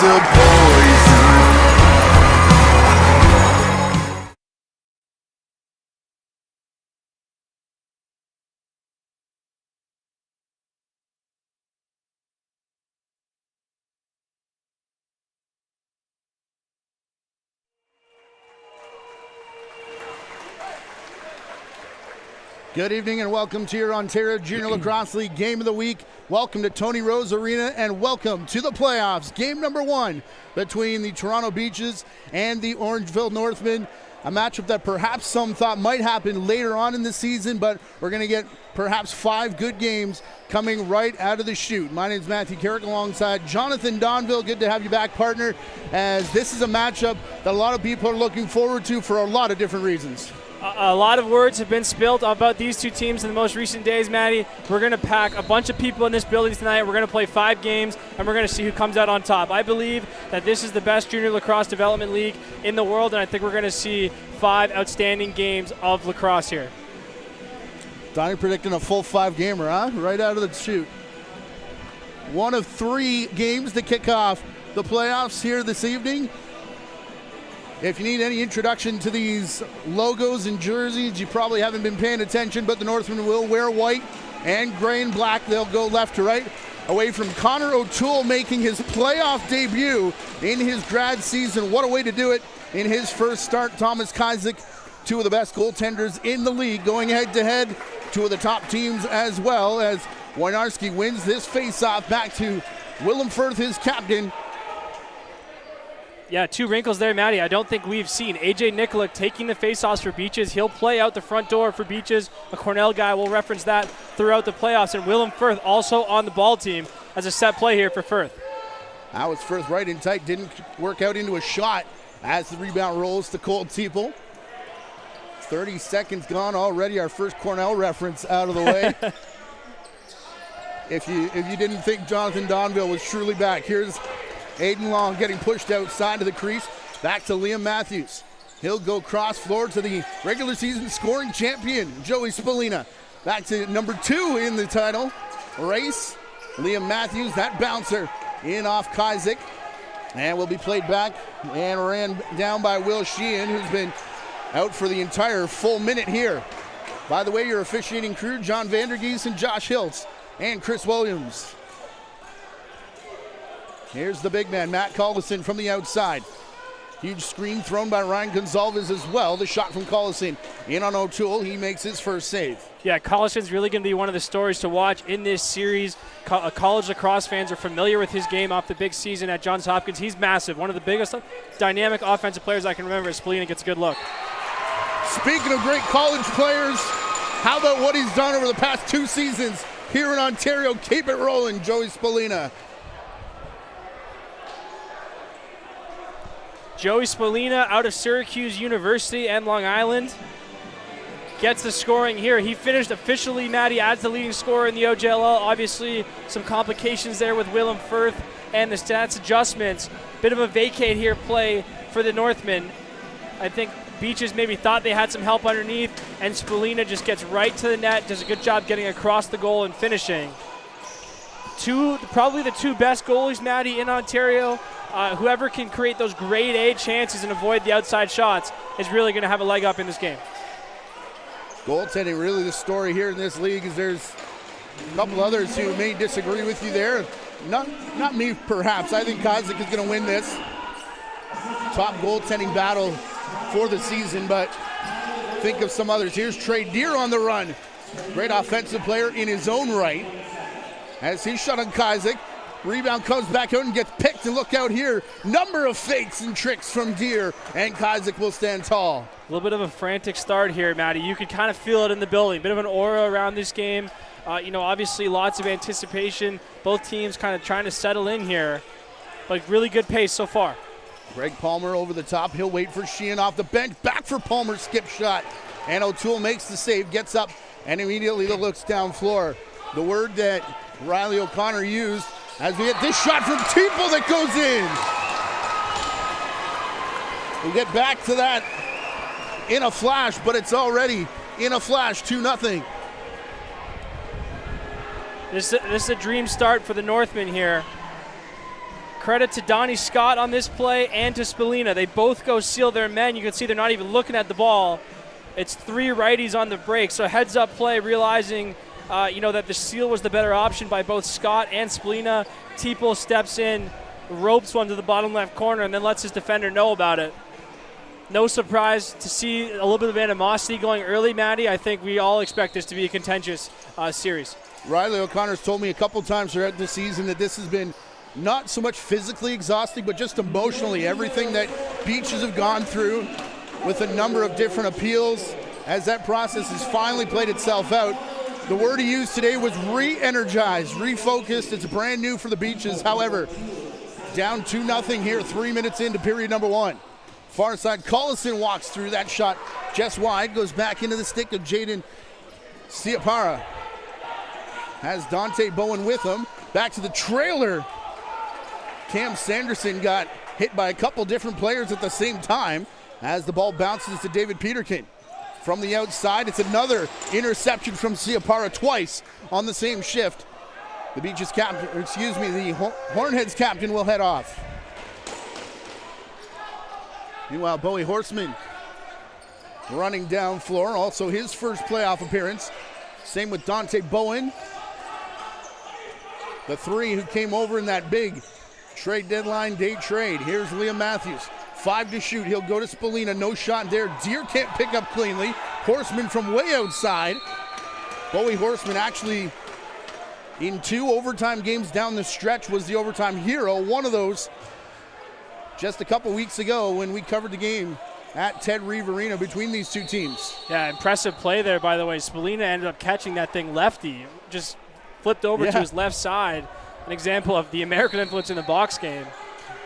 of poison. Good evening and welcome to your Ontario Junior Lacrosse League Game of the Week. Welcome to Tony Rose Arena and welcome to the playoffs. Game number 1 between the Toronto Beaches and the Orangeville Northmen. A matchup that perhaps some thought might happen later on in the season, but we're going to get perhaps 5 good games coming right out of the chute. My name is Matthew Carrick alongside Jonathan Donville. Good to have you back, partner, as this is a matchup that a lot of people are looking forward to for a lot of different reasons. A lot of words have been spilled about these two teams in the most recent days, Matty. We're going to pack a bunch of people in this building tonight. We're going to play 5 games, and we're going to see who comes out on top. I believe that this is the best junior lacrosse development league in the world, and I think we're going to see 5 outstanding games of lacrosse here. Donnie predicting a full 5-gamer, huh? Right out of the chute. One of 3 games to kick off the playoffs here this evening. If you need any introduction to these logos and jerseys, you probably haven't been paying attention, but the Northmen will wear white and gray and black. They'll go left to right, away from Connor O'Toole making his playoff debut in his grad season. What a way to do it in his first start. Thomas Kajzik, 2 of the best goaltenders in the league, going head-to-head, 2 of the top teams as well, as Wojnarski wins this face-off back to Willem Firth, his captain. Yeah, 2 wrinkles there, Matty. I don't think we've seen AJ Nikolic taking the faceoffs for Beaches. He'll play out the front door for Beaches. A Cornell guy will reference that throughout the playoffs. And Willem Firth also on the ball team as a set play here for Firth. Now it's Firth right in tight. Didn't work out into a shot as the rebound rolls to Cole Teeple. 30 seconds gone already. Our first Cornell reference out of the way. If you didn't think Jonathan Donville was truly back, here's Aiden Long getting pushed outside of the crease. Back to Liam Matthews. He'll go cross floor to the regular season scoring champion, Joey Spallina. Back to number 2 in the title race. Liam Matthews, that bouncer in off Kajzik. And will be played back and ran down by Will Sheehan, who's been out for the entire full minute here. By the way, your officiating crew, John Vandergeest and Josh Hiltz and Chris Williams. Here's the big man, Matt Collison from the outside. Huge screen thrown by Ryan Gonzalez as well. The shot from Collison in on O'Toole. He makes his first save. Yeah, Collison's really going to be one of the stories to watch in this series. College lacrosse fans are familiar with his game off the big season at Johns Hopkins. He's massive. One of the biggest dynamic offensive players I can remember as Spallina gets a good look. Speaking of great college players, how about what he's done over the past 2 seasons here in Ontario? Keep it rolling, Joey Spallina. Joey Spallina out of Syracuse University and Long Island gets the scoring here. He finished officially, Matty, as the leading scorer in the OJLL. Obviously, some complications there with Willem Firth and the stats adjustments. Bit of a vacate here play for the Northmen. I think Beaches maybe thought they had some help underneath, and Spallina just gets right to the net, does a good job getting across the goal and finishing. Probably the 2 best goalies, Matty, in Ontario. Whoever can create those grade A chances and avoid the outside shots is really going to have a leg up in this game. Goaltending, really the story here in this league, is there's a couple others who may disagree with you there. Not me, perhaps. I think Kajzik is going to win this top goaltending battle for the season, but think of some others. Here's Trey Deer on the run. Great offensive player in his own right. As he shot on Kajzik. Rebound comes back out and gets picked, and look out here. Number of fakes and tricks from Deer, and Kajzik will stand tall. A little bit of a frantic start here, Matty. You could kind of feel it in the building. Bit of an aura around this game. Obviously lots of anticipation. Both teams kind of trying to settle in here, but really good pace so far. Greg Palmer over the top. He'll wait for Sheehan off the bench. Back for Palmer, skip shot. And O'Toole makes the save, gets up, and immediately looks down floor. The word that Riley O'Connor used as we get this shot from Teeple that goes in. We'll get back to that in a flash, but it's already in a flash, 2-0. This is a dream start for the Northmen here. Credit to Donnie Scott on this play and to Spalina. They both go seal their men. You can see they're not even looking at the ball. It's 3 righties on the break. So heads up play, realizing that the seal was the better option by both Scott and Spalina. Teeple steps in, ropes one to the bottom left corner, and then lets his defender know about it. No surprise to see a little bit of animosity going early, Maddie. I think we all expect this to be a contentious series. Riley O'Connor's told me a couple times throughout the season that this has been not so much physically exhausting, but just emotionally. Everything that Beaches have gone through with a number of different appeals as that process has finally played itself out. The word he used today was re-energized, refocused. It's brand new for the Beaches. However, down 2-0 here, 3 minutes into period number 1. Far side, Collison walks through that shot just wide, goes back into the stick of Jaden Siapara. Has Dante Bowen with him. Back to the trailer. Cam Sanderson got hit by a couple different players at the same time as the ball bounces to David Peterkin. From the outside, it's another interception from Siapara twice on the same shift. The Beaches captain, the Hornheads captain will head off. Meanwhile, Bowie Horseman running down floor, also his first playoff appearance. Same with Dante Bowen. The 3 who came over in that big trade deadline day trade. Here's Liam Matthews. 5 to shoot. He'll go to Spalina. No shot there. Deer can't pick up cleanly. Horseman from way outside. Bowie Horseman actually in 2 overtime games down the stretch was the overtime hero. One of those just a couple weeks ago when we covered the game at Ted Reeve Arena between these two teams. Yeah, impressive play there, by the way. Spalina ended up catching that thing lefty. Just flipped over to his left side. An example of the American influence in the box game.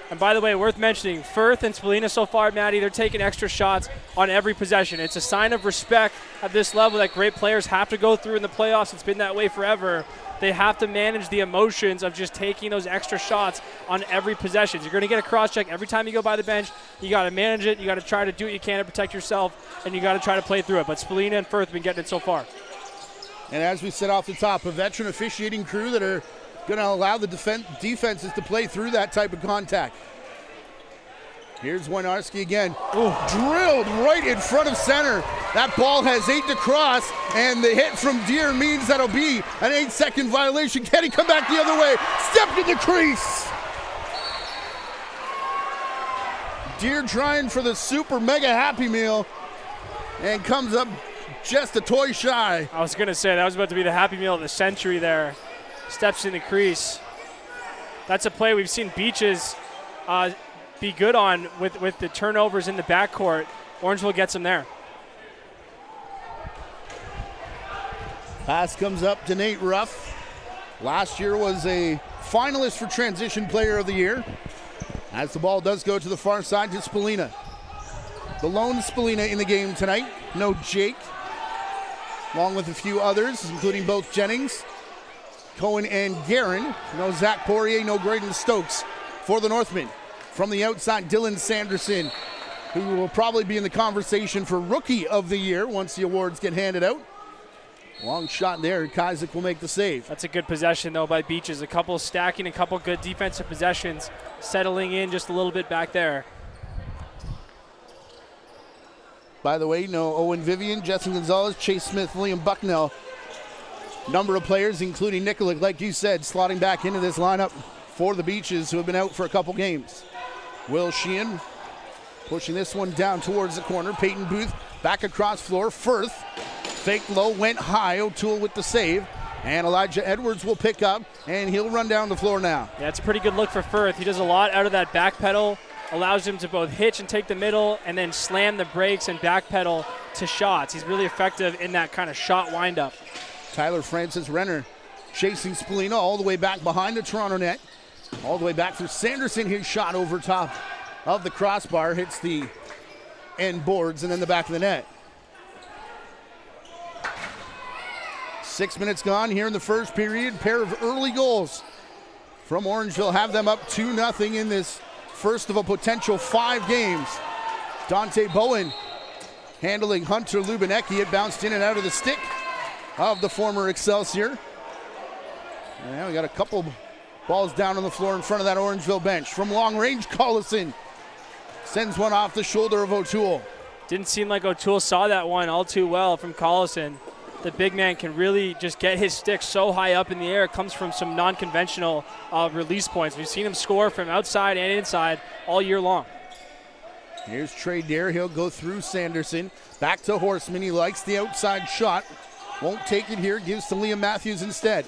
And by the way, worth mentioning, Firth and Spalina so far, Maddie, they're taking extra shots on every possession. It's a sign of respect at this level that great players have to go through in the playoffs. It's been that way forever. They have to manage the emotions of just taking those extra shots on every possession. You're going to get a cross-check every time you go by the bench. You got to manage it. You got to try to do what you can to protect yourself, and you got to try to play through it. But Spalina and Firth have been getting it so far. And as we said off the top, a veteran officiating crew that are going to allow the defenses to play through that type of contact. Here's Wynarski again. Ooh, drilled right in front of center. That ball has 8 to cross, and the hit from Deer means that'll be an 8-second violation. Can he come back the other way? Stepped in the crease. Deer trying for the super mega Happy Meal and comes up just a toy shy. I was going to say, that was about to be the Happy Meal of the century there. Steps in the crease. That's a play we've seen Beaches be good on with the turnovers in the backcourt. Orangeville gets him there. Pass comes up to Nate Ruff. Last year was a finalist for Transition Player of the Year. As the ball does go to the far side to Spalina. The lone Spalina in the game tonight. No Jake, along with a few others, including both Jennings, Cohen, and Guerin. No Zach Poirier, no Graydon Stokes for the Northmen. From the outside, Dylan Sanderson, who will probably be in the conversation for Rookie of the Year once the awards get handed out. Long shot there. Kaizik will make the save. That's a good possession, though, by Beaches. A couple stacking, a couple good defensive possessions, settling in just a little bit back there. By the way, no Owen Vivian, Justin Gonzalez, Chase Smith, Liam Bucknell. Number of players, including Nikolic, like you said, slotting back into this lineup for the Beaches, who have been out for a couple games. Will Sheehan pushing this one down towards the corner. Peyton Booth back across floor. Firth faked low, went high. O'Toole with the save. And Elijah Edwards will pick up, and he'll run down the floor now. Yeah, it's a pretty good look for Firth. He does a lot out of that back pedal. Allows him to both hitch and take the middle and then slam the brakes and back pedal to shots. He's really effective in that kind of shot windup. Tyler Francis Renner chasing Spalina all the way back behind the Toronto net. All the way back through Sanderson. His shot over top of the crossbar hits the end boards and then the back of the net. 6 minutes gone here in the first period. Pair of early goals from Orangeville have them up 2-0 in this first of a potential 5 games. Dante Bowen handling Hunter Lubinecki. It bounced in and out of the stick of the former Excelsior. Now we got a couple Ball's down on the floor in front of that Orangeville bench. From long range, Collison sends one off the shoulder of O'Toole. Didn't seem like O'Toole saw that one all too well from Collison. The big man can really just get his stick so high up in the air. It comes from some non-conventional release points. We've seen him score from outside and inside all year long. Here's Trey Dare. He'll go through Sanderson. Back to Horseman. He likes the outside shot. Won't take it here. Gives to Liam Matthews instead.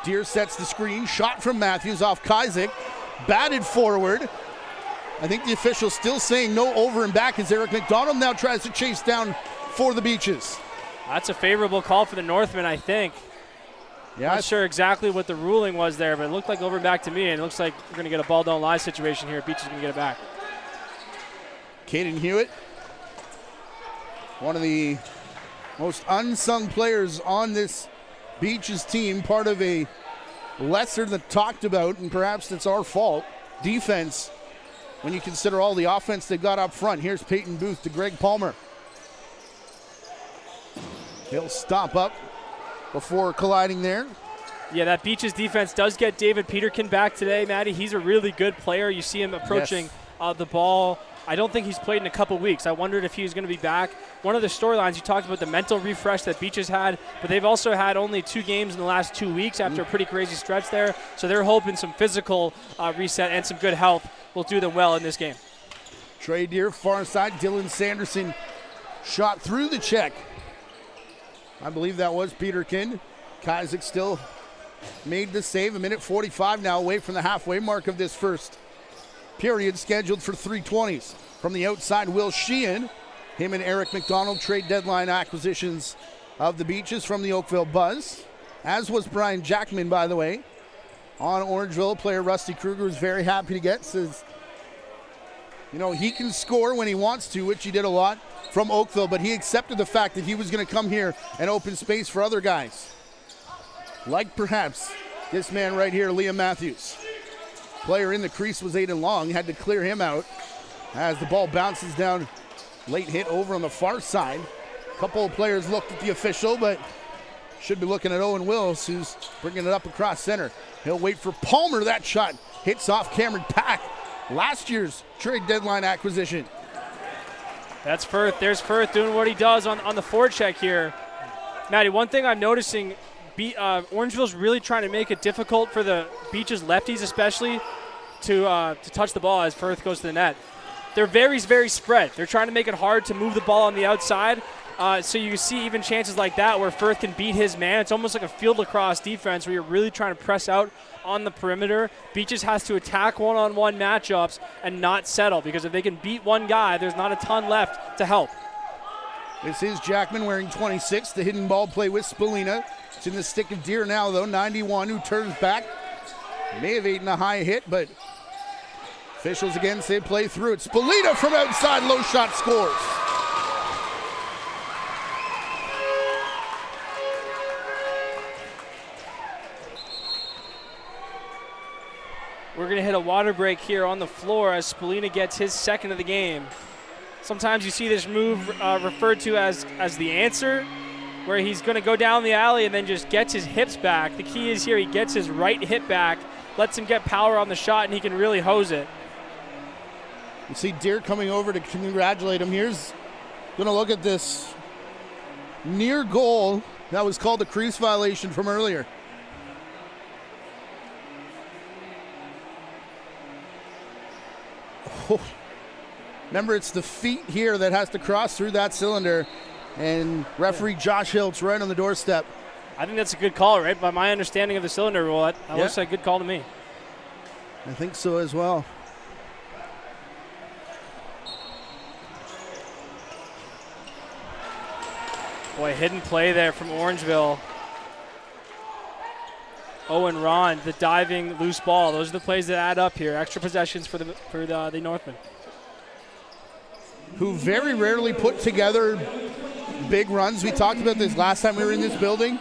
Deere sets the screen. Shot from Matthews off Kazik. Batted forward. I think the official's still saying no over and back as Eric McDonald now tries to chase down for the Beaches. That's a favorable call for the Northmen, I think. Yeah, Not sure exactly what the ruling was there, but it looked like over and back to me, and it looks like we're going to get a ball don't lie situation here. Beach is going to get it back. Caden Hewitt, one of the most unsung players on this Beaches team, part of a lesser than talked about, and perhaps it's our fault, defense when you consider all the offense they've got up front. Here's Peyton Booth to Greg Palmer. He'll stop up before colliding there. Yeah, that Beaches defense does get David Peterkin back today, Maddie. He's a really good player. You see him approaching the ball. I don't think he's played in a couple weeks. I wondered if he was going to be back. One of the storylines, you talked about the mental refresh that Beaches had, but they've also had only 2 games in the last 2 weeks after a pretty crazy stretch there. So they're hoping some physical reset and some good health will do them well in this game. Trey Deere, far side. Dylan Sanderson shot through the check. I believe that was Peterkin. Kazik still made the save. 1:45 now away from the halfway mark of this first period, scheduled for 3:20s. From the outside, Will Sheehan. Him and Eric McDonald, trade deadline acquisitions of the Beaches from the Oakville Buzz. As was Brian Jackman, by the way. On Orangeville, player Rusty Kruger was very happy to get. Says, you know, he can score when he wants to, which he did a lot from Oakville, but he accepted the fact that he was going to come here and open space for other guys. Like perhaps this man right here, Liam Matthews. Player in the crease was Aiden Long, had to clear him out as the ball bounces down. Late hit over on the far side. A couple of players looked at the official, but should be looking at Owen Wills, who's bringing it up across center. He'll wait for Palmer. That shot hits off Cameron Pack, last year's trade deadline acquisition. That's Firth. There's Firth doing what he does on the forecheck here. Maddie, one thing I'm noticing, Orangeville's really trying to make it difficult for the Beaches lefties especially to touch the ball as Firth goes to the net. They're very, very spread. They're trying to make it hard to move the ball on the outside. So you see even chances like that where Firth can beat his man. It's almost like a field lacrosse defense where you're really trying to press out on the perimeter. Beaches has to attack one-on-one matchups and not settle, because if they can beat one guy, there's not a ton left to help. This is Jackman wearing 26. The hidden ball play with Spalina. It's in the stick of Deere now, though. 91, who turns back. May have eaten a high hit, but officials again say play through it. Spalina from outside, low shot, scores. We're going to hit a water break here on the floor as Spalina gets his second of the game. Sometimes you see this move referred to as the answer, where he's going to go down the alley and then just gets his hips back. The key is here he gets his right hip back, lets him get power on the shot, and he can really hose it. You see Deere coming over to congratulate him. Here's going to look at this near goal that was called a crease violation from earlier. Oh. Remember, it's the feet here that has to cross through that cylinder, and referee Josh Hiltz right on the doorstep. I think that's a good call, right? By my understanding of the cylinder rule, that looks like a good call to me. I think so as well. Boy, hidden play there from Orangeville. Owen Ron, the diving loose ball. Those are the plays that add up here. Extra possessions for the Northmen, who very rarely put together big runs. We talked about this last time we were in this building.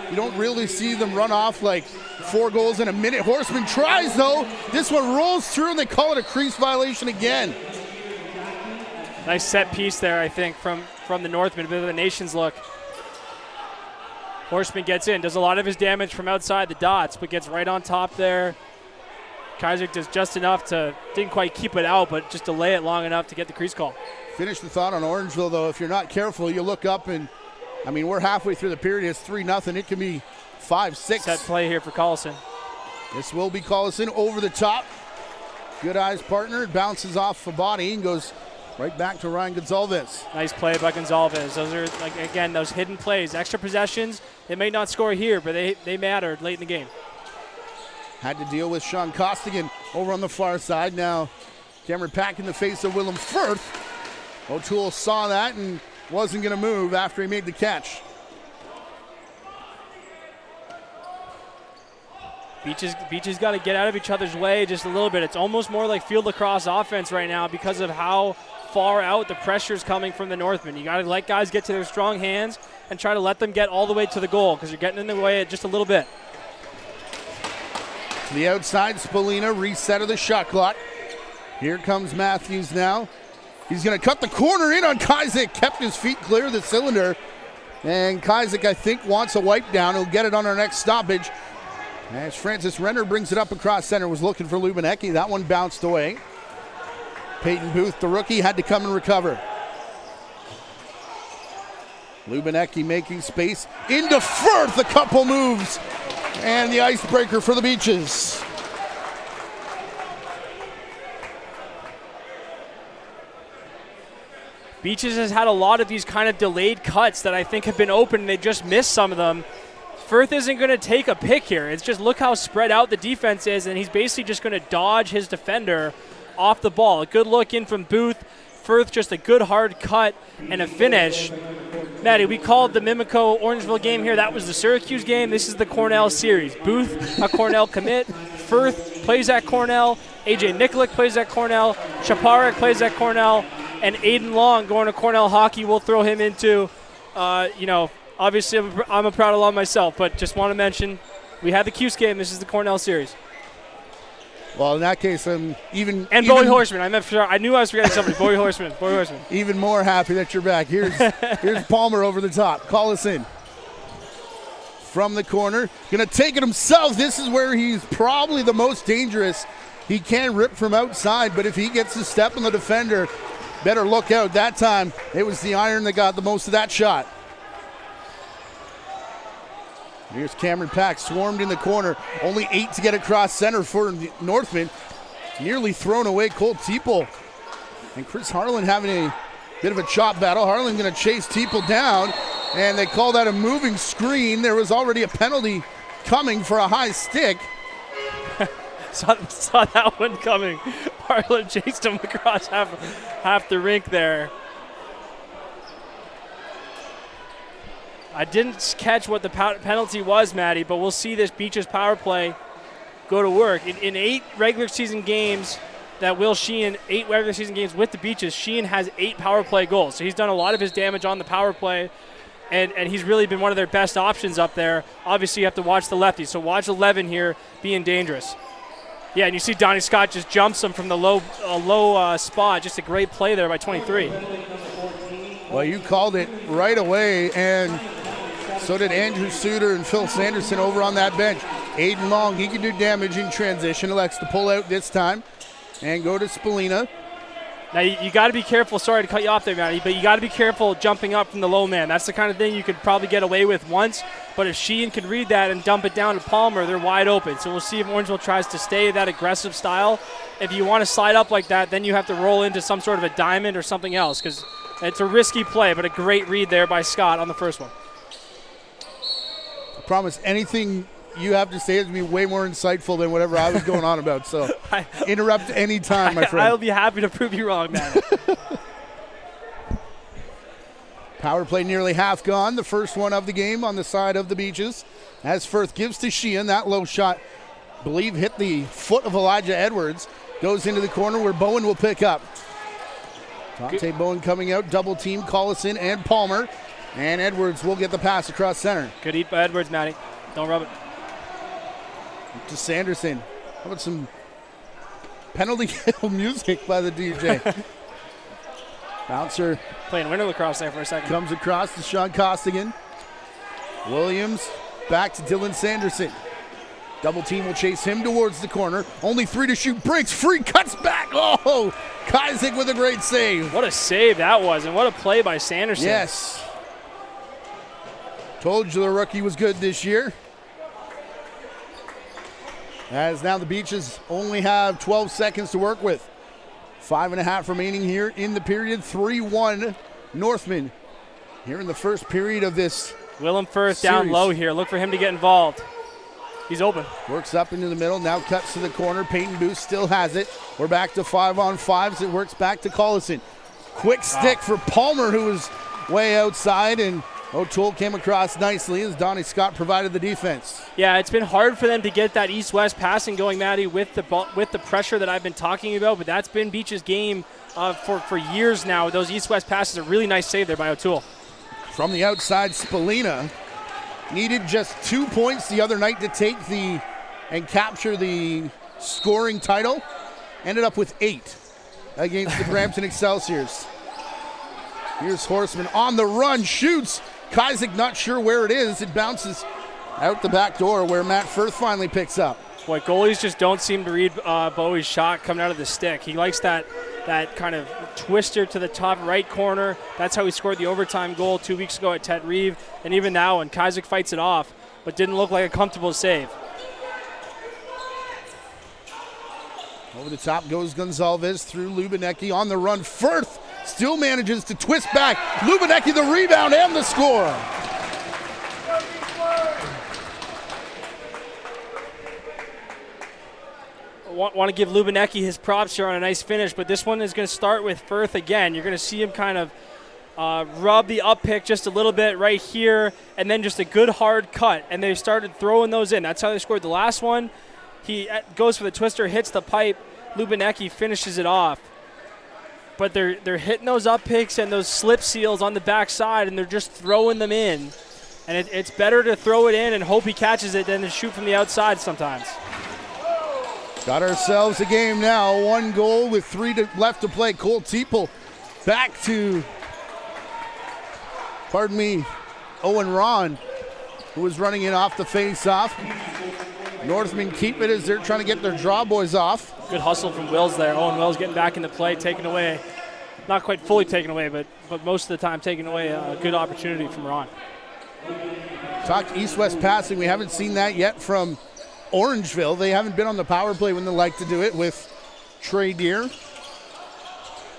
You don't really see them run off like 4 goals in a minute. Horseman tries, though. This one rolls through, and they call it a crease violation again. Nice set piece there, I think, from the Northmen. A bit of a nation's look. Horseman gets in, does a lot of his damage from outside the dots, but gets right on top there. Kaiser does just enough to, didn't quite keep it out, but just delay it long enough to get the crease call. Finish the thought on Orangeville, though. If you're not careful, you look up and, I mean, we're halfway through the period. It's 3-0. It can be 5-6. Set play here for Collison. This will be Collison over the top. Good eyes partner. It bounces off a body and goes right back to Ryan Gonzalez. Nice play by Gonzalez. Those are, like, again, those hidden plays. Extra possessions. They may not score here, but they mattered late in the game. Had to deal with Sean Costigan over on the far side. Now Cameron Pack in the face of Willem Firth. O'Toole saw that and wasn't going to move after he made the catch. Beaches got to get out of each other's way just a little bit. It's almost more like field lacrosse offense right now because of how far out the pressure is coming from the Northmen. You got to let guys get to their strong hands and try to let them get all the way to the goal because you're getting in the way just a little bit. To the outside, Spolina, reset of the shot clock. Here comes Matthews now. He's going to cut the corner in on Kaizek. Kept his feet clear of the cylinder. And Kaizek, I think, wants a wipe down. He'll get it on our next stoppage. As Francis Renner brings it up across center. Was looking for Lubinecki. That one bounced away. Peyton Booth, the rookie, had to come and recover. Lubinecki making space. Into Firth, a couple moves. And the icebreaker for the Beaches. Beaches has had a lot of these kind of delayed cuts that I think have been open and they just missed some of them. Firth isn't going to take a pick here. It's just look how spread out the defense is, and he's basically just going to dodge his defender off the ball. A good look in from Booth. Firth just a good hard cut and a finish. Maddie, we called the Mimico Orangeville game here. That was the Syracuse game. This is the Cornell series. Booth, a Cornell commit. Firth plays at Cornell. AJ Nikolic plays at Cornell. Shaparek plays at Cornell. And Aiden Long going to Cornell hockey. We'll throw him into, obviously I'm a proud alum myself, but just want to mention we had the Cuse game. This is the Cornell series. Well, in that case, I'm even... And Bowie Horseman. I knew I was forgetting somebody. Bowie Horseman. Even more happy that you're back. Here's Palmer over the top. Call us in. From the corner. Going to take it himself. This is where he's probably the most dangerous. He can rip from outside, but if he gets a step on the defender, better look out. That time, it was the iron that got the most of that shot. Here's Cameron Pack, swarmed in the corner. Only 8 to get across center for the Northmen. Nearly thrown away Cole Teeple. And Chris Harlan having a bit of a chop battle. Harlan going to chase Teeple down, and they call that a moving screen. There was already a penalty coming for a high stick. Saw that one coming. Harlan chased him across half the rink there. I didn't catch what the penalty was, Maddie, but we'll see this Beaches power play go to work. In 8 regular season games that Will Sheehan, 8 regular season games with the Beaches, Sheehan has 8 power play goals. So he's done a lot of his damage on the power play, and he's really been one of their best options up there. Obviously, you have to watch the lefties. So watch 11 here being dangerous. Yeah, and you see Donnie Scott just jumps him from the low spot. Just a great play there by 23. Well, you called it right away, and so did Andrew Suter and Phil Sanderson over on that bench. Aiden Long, he can do damage in transition. Elects to pull out this time and go to Spolina. Now, you got to be careful. Sorry to cut you off there, Matty, but you got to be careful jumping up from the low man. That's the kind of thing you could probably get away with once, but if Sheehan can read that and dump it down to Palmer, they're wide open. So we'll see if Orangeville tries to stay that aggressive style. If you want to slide up like that, then you have to roll into some sort of a diamond or something else, because it's a risky play, but a great read there by Scott on the first one. I promise anything you have to say is going to be way more insightful than whatever I was going on about. So interrupt any time, my friend. I'll be happy to prove you wrong, man. Power play nearly half gone. The first one of the game on the side of the Beaches. As Firth gives to Sheehan. That low shot, I believe, hit the foot of Elijah Edwards. Goes into the corner where Bowen will pick up. Dante Bowen coming out, double team, Collison and Palmer. And Edwards will get the pass across center. Good eat by Edwards, Matty. Don't rub it. To Sanderson. How about some penalty kill music by the DJ? Bouncer playing winter lacrosse there for a second. Comes across to Sean Costigan. Williams back to Dylan Sanderson. Double team will chase him towards the corner. Only 3 to shoot. Breaks free. Cuts back. Oh, Kazik with a great save. What a save that was, and what a play by Sanderson. Yes. Told you the rookie was good this year. As now the Beaches only have 12 seconds to work with. 5.5 remaining here in the period. 3-1 Northmen here in the first period of this Willem Firth series. down low here. Look for him to get involved. He's open. Works up into the middle, now cuts to the corner. Peyton Booth still has it. We're back to 5-on-5s. It works back to Collison. Quick stick for Palmer, who was way outside, and O'Toole came across nicely as Donnie Scott provided the defense. Yeah, it's been hard for them to get that east-west passing going, Maddie, with the pressure that I've been talking about, but that's been Beach's game for years now. Those east-west passes, a really nice save there by O'Toole. From the outside, Spallina needed just 2 points the other night to take and capture the scoring title. Ended up with 8 against the Brampton Excelsiors. Here's Horseman on the run, shoots. Kazik not sure where it is. It bounces out the back door where Matt Firth finally picks up. Boy, goalies just don't seem to read Bowie's shot coming out of the stick. He likes that kind of twister to the top right corner. That's how he scored the overtime goal 2 weeks ago at Tet Reeve. And even now, when Kazik fights it off, but didn't look like a comfortable save. Over the top goes Gonzalez through Lubinecki on the run. Firth still manages to twist back. Lubinecki the rebound and the score. Want to give Lubinecki his props here on a nice finish, but this one is going to start with Firth again. You're going to see him kind of rub the up pick just a little bit right here, and then just a good hard cut, and they started throwing those in. That's how they scored the last one. He goes for the twister, hits the pipe. Lubinecki finishes it off. But they're hitting those up picks and those slip seals on the backside, and they're just throwing them in. And it's better to throw it in and hope he catches it than to shoot from the outside sometimes. Got ourselves a game now. 1 goal with 3 left to play. Cole Teeple back to, Owen Ron, who was running in off the face-off. Northmen keep it as they're trying to get their draw boys off. Good hustle from Wills there. Owen Wills getting back into play, taken away. Not quite fully taken away, but most of the time taking away a good opportunity from Ron. Talked east-west passing. We haven't seen that yet from Orangeville. They haven't been on the power play when they like to do it with Trey Deer.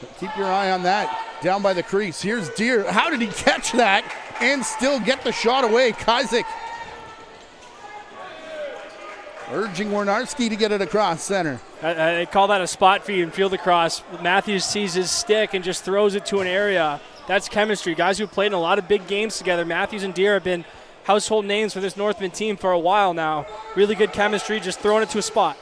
But keep your eye on that. Down by the crease. Here's Deer. How did he catch that and still get the shot away? Kazik urging Warnarski to get it across center. I call that a spot feed and field across. Matthews sees his stick and just throws it to an area. That's chemistry. Guys who played in a lot of big games together. Matthews and Deer have been household names for this Northman team for a while now. Really good chemistry, just throwing it to a spot.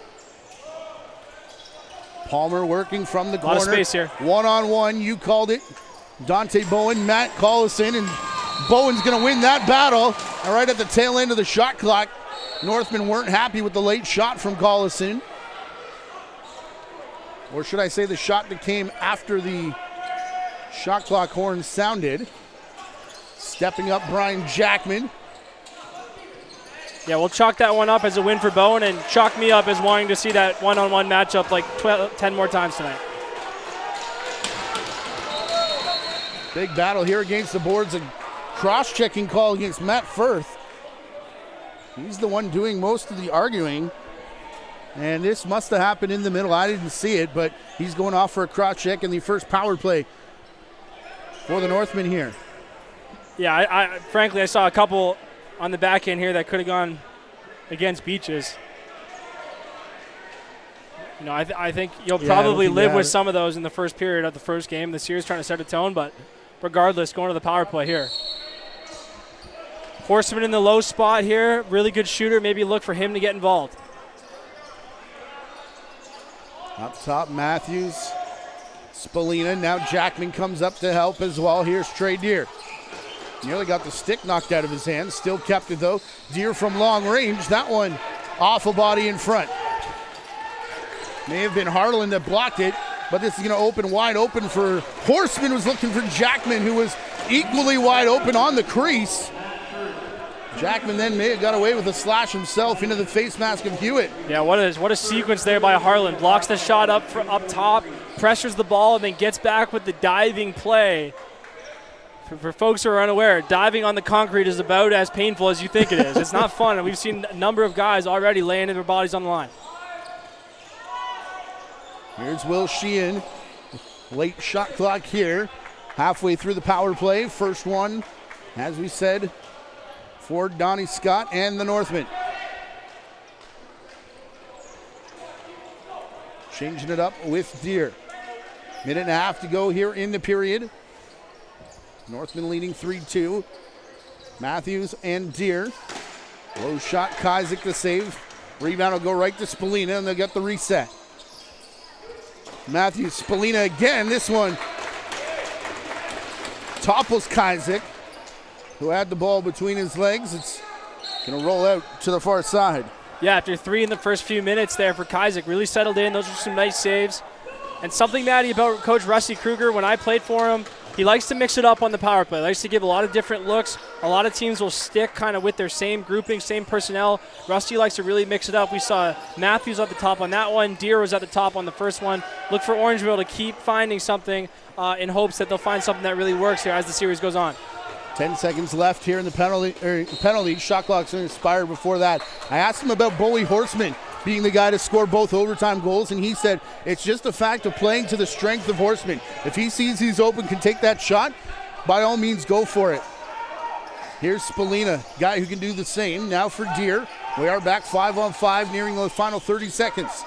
Palmer working from the corner. A lot of space here. 1-on-1, you called it. Dante Bowen, Matt Collison, and Bowen's going to win that battle. And right at the tail end of the shot clock, Northmen weren't happy with the late shot from Collison. Or should I say the shot that came after the shot clock horn sounded. Stepping up Brian Jackman. Yeah, we'll chalk that one up as a win for Bowen and chalk me up as wanting to see that one-on-one matchup like 10 more times tonight. Big battle here against the boards. A cross-checking call against Matt Firth. He's the one doing most of the arguing. And this must have happened in the middle. I didn't see it, but he's going off for a cross-check in the first power play for the Northmen here. Yeah, frankly, I saw a couple on the back end here that could have gone against Beaches. You know, I think you'll probably live with some of those in the first period of the first game. The series trying to set a tone, but regardless, going to the power play here. Horseman in the low spot here. Really good shooter. Maybe look for him to get involved. Up top, Matthews. Spallina. Now Jackman comes up to help as well. Here's Trey Deer. Nearly got the stick knocked out of his hand. Still kept it, though. Deer from long range. That one off a body in front. May have been Harlan that blocked it, but this is going to open wide open for Horseman. Was looking for Jackman, who was equally wide open on the crease. Jackman then may have got away with a slash himself into the face mask of Hewitt. Yeah, what a sequence there by Harlan. Blocks the shot up top, pressures the ball, and then gets back with the diving play. For folks who are unaware, diving on the concrete is about as painful as you think it is. It's not fun, and we've seen a number of guys already laying their bodies on the line. Here's Will Sheehan. Late shot clock here. Halfway through the power play. First one, as we said, for Donnie Scott and the Northmen. Changing it up with Deer. Minute and a half to go here in the period. Northmen leading 3-2. Matthews and Deer. Low shot, Kazik to save. Rebound will go right to Spalina, and they'll get the reset. Matthews, Spalina again. This one topples Kazik, who had the ball between his legs. It's going to roll out to the far side. Yeah, after 3 in the first few minutes there for Kazik, really settled in. Those were some nice saves. And something, Maddie, about Coach Rusty Kruger, when I played for him, he likes to mix it up on the power play. Likes to give a lot of different looks. A lot of teams will stick kind of with their same grouping, same personnel. Rusty likes to really mix it up. We saw Matthews at the top on that one. Deer was at the top on the first one. Look for Orangeville to keep finding something in hopes that they'll find something that really works here as the series goes on. 10 seconds left here in the penalty. Shot clock's expired before that. I asked him about Bowie Horseman being the guy to score both overtime goals, and he said it's just a fact of playing to the strength of Horseman. If he sees he's open, can take that shot, by all means go for it. Here's Spalina, guy who can do the same. Now for Deer. We are back 5-on-5, nearing the final 30 seconds.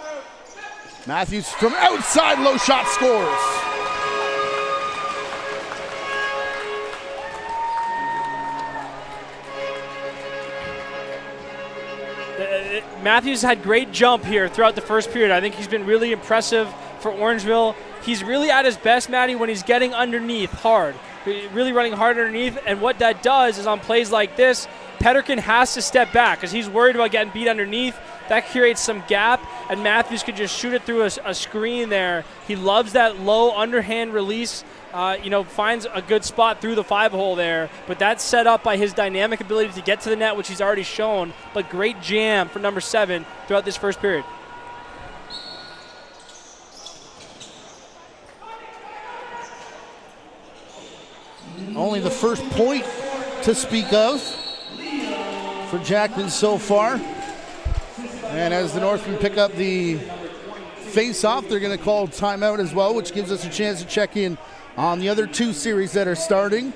Matthews from outside, low shot, scores. Matthews had great jump here throughout the first period. I think he's been really impressive for Orangeville. He's really at his best, Maddie, when he's getting underneath hard. Really running hard underneath, and what that does is on plays like this, Petterkin has to step back because he's worried about getting beat underneath. That creates some gap, and Matthews could just shoot it through a screen there. He loves that low underhand release. Finds a good spot through the 5-hole there, but that's set up by his dynamic ability to get to the net, which he's already shown, but great jam for number 7 throughout this first period. Only the first point to speak of for Jackman so far. And as the Northmen pick up the face-off, they're going to call timeout as well, which gives us a chance to check in on the other 2 series that are starting.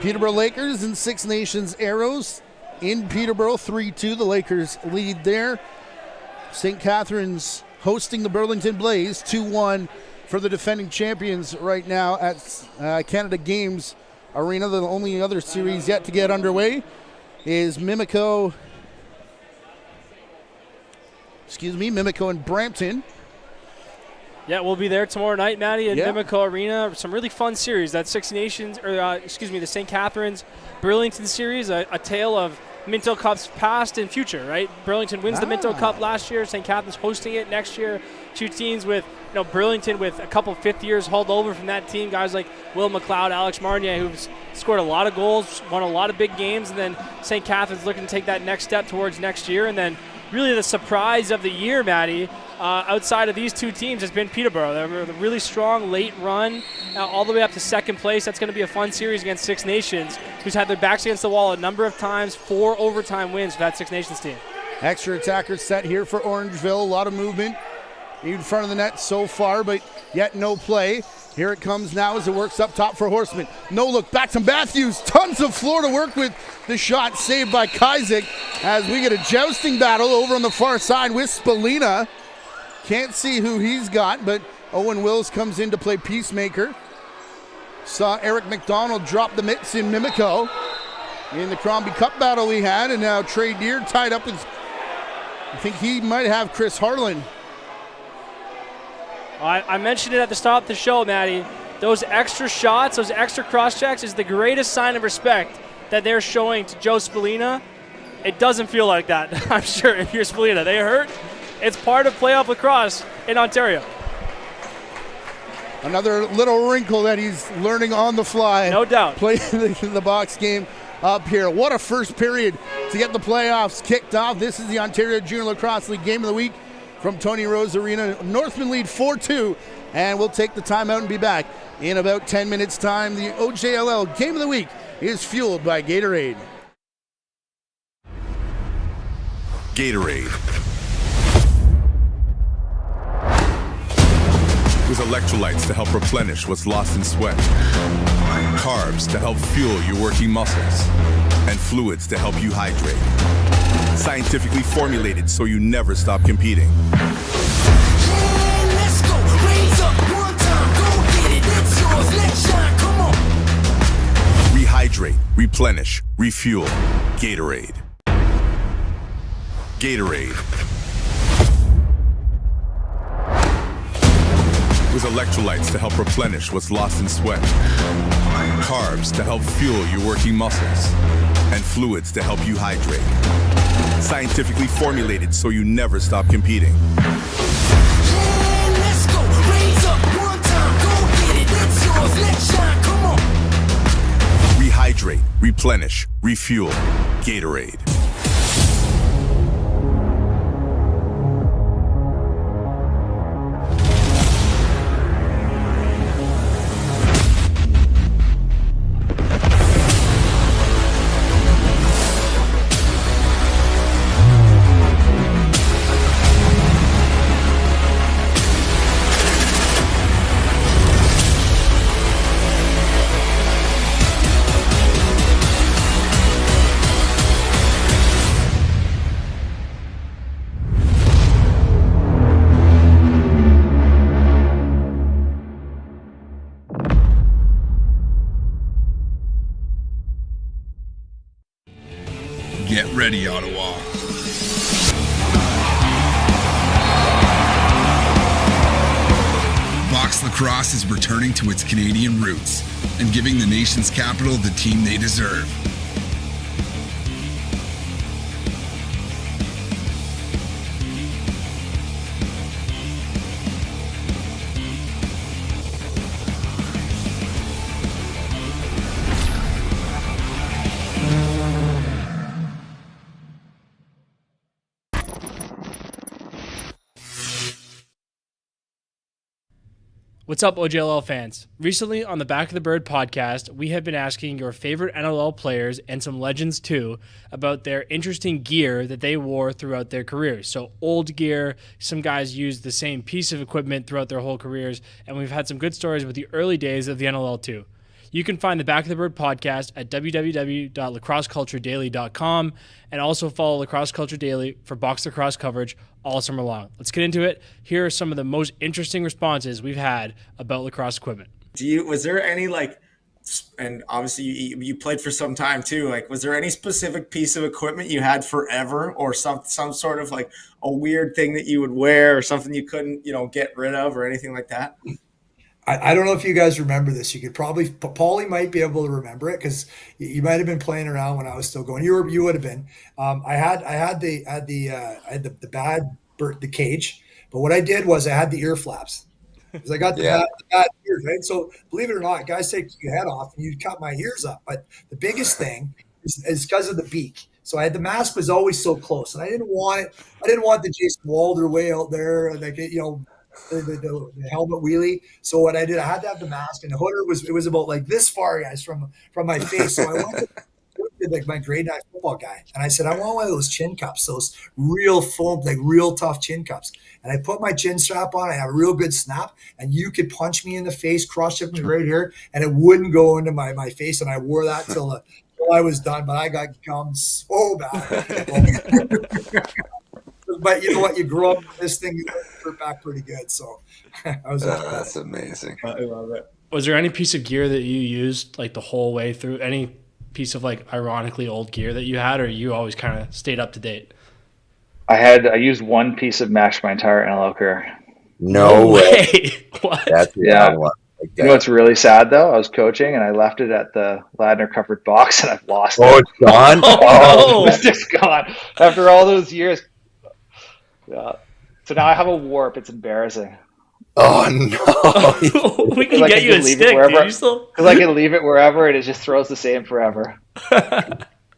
Peterborough Lakers and Six Nations Arrows in Peterborough, 3-2. The Lakers lead there. St. Catharines hosting the Burlington Blaze, 2-1 for the defending champions right now at Canada Games Arena. The only other series yet to get underway is Mimico and Brampton. Yeah, we'll be there tomorrow night, Maddie, at Mimico Arena. Some really fun series. That Six Nations, the St. Catharines Burlington series, a tale of Minto Cups past and future, right? Burlington wins the Minto Cup last year. St. Catharines hosting it next year. 2 teams with, Burlington with a couple 5th years hauled over from that team. Guys like Will McLeod, Alex Marnier, who've scored a lot of goals, won a lot of big games, and then St. Catharines looking to take that next step towards next year. And then really the surprise of the year, Maddie, outside of these 2 teams has been Peterborough. They were a really strong late run all the way up to 2nd place. That's going to be a fun series against Six Nations, who's had their backs against the wall a number of times. 4 overtime wins for that Six Nations team. Extra attackers set here for Orangeville. A lot of movement in front of the net so far, but yet no play. Here it comes now as it works up top for Horseman. No look back to Matthews. Tons of floor to work with. The shot saved by Kazik as we get a jousting battle over on the far side with Spalina. Can't see who he's got, but Owen Wills comes in to play peacemaker. Saw Eric McDonald drop the mitts in Mimico in the Crombie Cup battle we had, and now Trey Deer tied up with, I think he might have Chris Harlan. I mentioned it at the start of the show, Maddie. Those extra shots, those extra cross-checks is the greatest sign of respect that they're showing to Joe Spalina. It doesn't feel like that, I'm sure, if you're Spalina. They hurt. It's part of playoff lacrosse in Ontario. Another little wrinkle that he's learning on the fly. No doubt. Playing the box game up here. What a first period to get the playoffs kicked off. This is the Ontario Junior Lacrosse League Game of the Week from Tony Rose Arena. Northmen lead 4-2, and we'll take the timeout and be back in about 10 minutes' time. The OJLL Game of the Week is fueled by Gatorade. Gatorade. With electrolytes to help replenish what's lost in sweat, carbs to help fuel your working muscles, and fluids to help you hydrate. Scientifically formulated so you never stop competing. Let's go, raise up one time, go get it, it's yours, let's shine, come on. Rehydrate, replenish, refuel. Gatorade. Gatorade. With electrolytes to help replenish what's lost in sweat, carbs to help fuel your working muscles, and fluids to help you hydrate. Scientifically formulated so you never stop competing. Let's go, raise up one time, go get it, it's yours, let's shine, come on. Rehydrate, replenish, refuel. Gatorade. Get ready, Ottawa. Box lacrosse is returning to its Canadian roots and giving the nation's capital the team they deserve. What's up, OJLL fans? Recently on the Back of the Bird podcast, we have been asking your favorite NLL players and some legends too about their interesting gear that they wore throughout their careers. So old gear, some guys used the same piece of equipment throughout their whole careers, and we've had some good stories with the early days of the NLL too. You can find the Back of the Bird podcast at www.lacrosseculturedaily.com and also follow Lacrosse Culture Daily for box lacrosse coverage all summer long. Let's get into it. Here are some of the most interesting responses we've had about lacrosse equipment. Was there any and obviously you played for some time too, was there any specific piece of equipment you had forever, or some sort of a weird thing that you would wear, or something you couldn't, get rid of, or anything like that? I don't know if you guys remember this. You could probably, Paulie might be able to remember it because you might have been playing around when I was still going. You would have been. I had the cage, but what I did was I had the ear flaps because I got the bad ears, right? So believe it or not, guys take your head off and you cut my ears up. But the biggest thing is because of the beak. So I had the mask was always so close, and I didn't want it. I didn't want the Jason Walder way out there, the helmet wheelie. So what I did, I had to have the mask, and the hooder was about this far, guys, from my face. So I went to my grade 9 football guy, and I said, I want one of those chin cups, those real foam, real tough chin cups. And I put my chin strap on. I have a real good snap, and you could punch me in the face, cross check me right here, and it wouldn't go into my face. And I wore that till I was done, but I got gummed so bad. But you know what? You grow up with this thing, you hurt back pretty good. So that's amazing. I love it. Was there any piece of gear that you used the whole way through? Any piece of ironically old gear that you had, or you always kind of stayed up to date? I used one piece of mesh my entire NLL career. No way. What? That's the odd one. You know what's really sad though? I was coaching and I left it at the Ladner covered box and I've lost it. Oh, it's gone? Oh, it's just gone after all those years. Yeah. So now I have a warp. It's embarrassing. Oh no! We can Like, get I you a can leave it stick, wherever- dude. You still? Because I can leave it wherever and it just throws the same forever.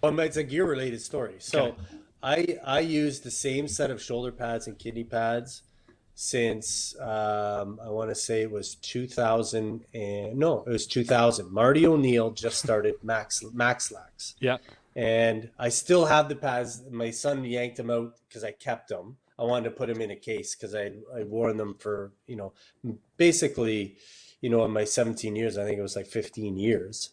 It's a gear related story. So I used the same set of shoulder pads and kidney pads since I want to say it was 2000 and no, it was 2000. Marty O'Neill just started Max Lax. Yeah. And I still have the pads. My son yanked them out because I kept them. I wanted to put them in a case because I worn them for, basically, in my 17 years, I think it was like 15 years.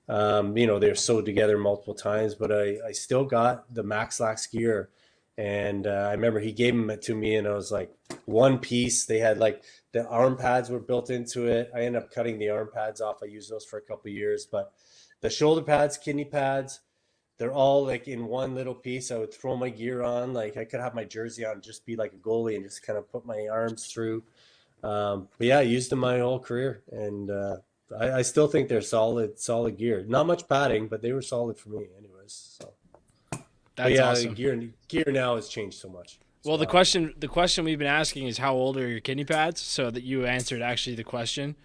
They're sewed together multiple times, but I still got the Max Lax gear. And I remember he gave them to me and I was like, one piece. They had like the arm pads were built into it. I ended up cutting the arm pads off. I used those for a couple of years, but the shoulder pads, kidney pads, they're all like in one little piece. I would throw my gear on, like I could have my jersey on, just be like a goalie and just kind of put my arms through. But yeah, I used them my whole career, and I still think they're solid gear. Not much padding, but they were solid for me, anyways. So That's awesome. Gear now has changed so much. Well, the question we've been asking is how old are your kidney pads? So that you answered actually the question.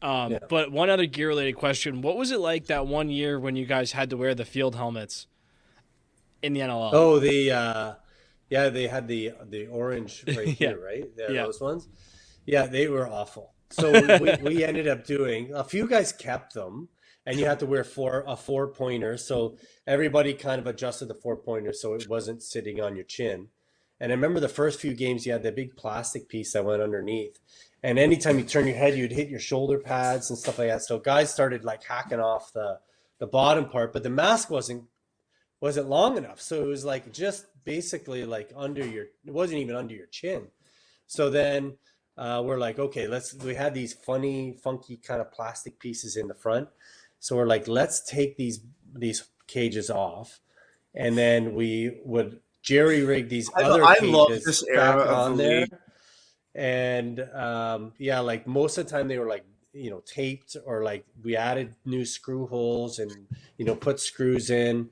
But one other gear-related question: what was it like that one year when you guys had to wear the field helmets in the NLL? Oh, they had the orange right here, right? Those ones. Yeah, they were awful. So we ended up doing a few guys kept them, and you had to wear a 4-pointer. So everybody kind of adjusted the 4-pointer so it wasn't sitting on your chin. And I remember the first few games you had the big plastic piece that went underneath. And anytime you turn your head, you'd hit your shoulder pads and stuff like that. So guys started like hacking off the bottom part, but the mask wasn't long enough. So it was like just basically like it wasn't even under your chin. So then we're like, okay, we had these funky kind of plastic pieces in the front. So we're like, let's take these cages off. And then we would jerry rig these other cages love this era back of on the there. league. And like most of the time they were like, taped, or like we added new screw holes and, put screws in.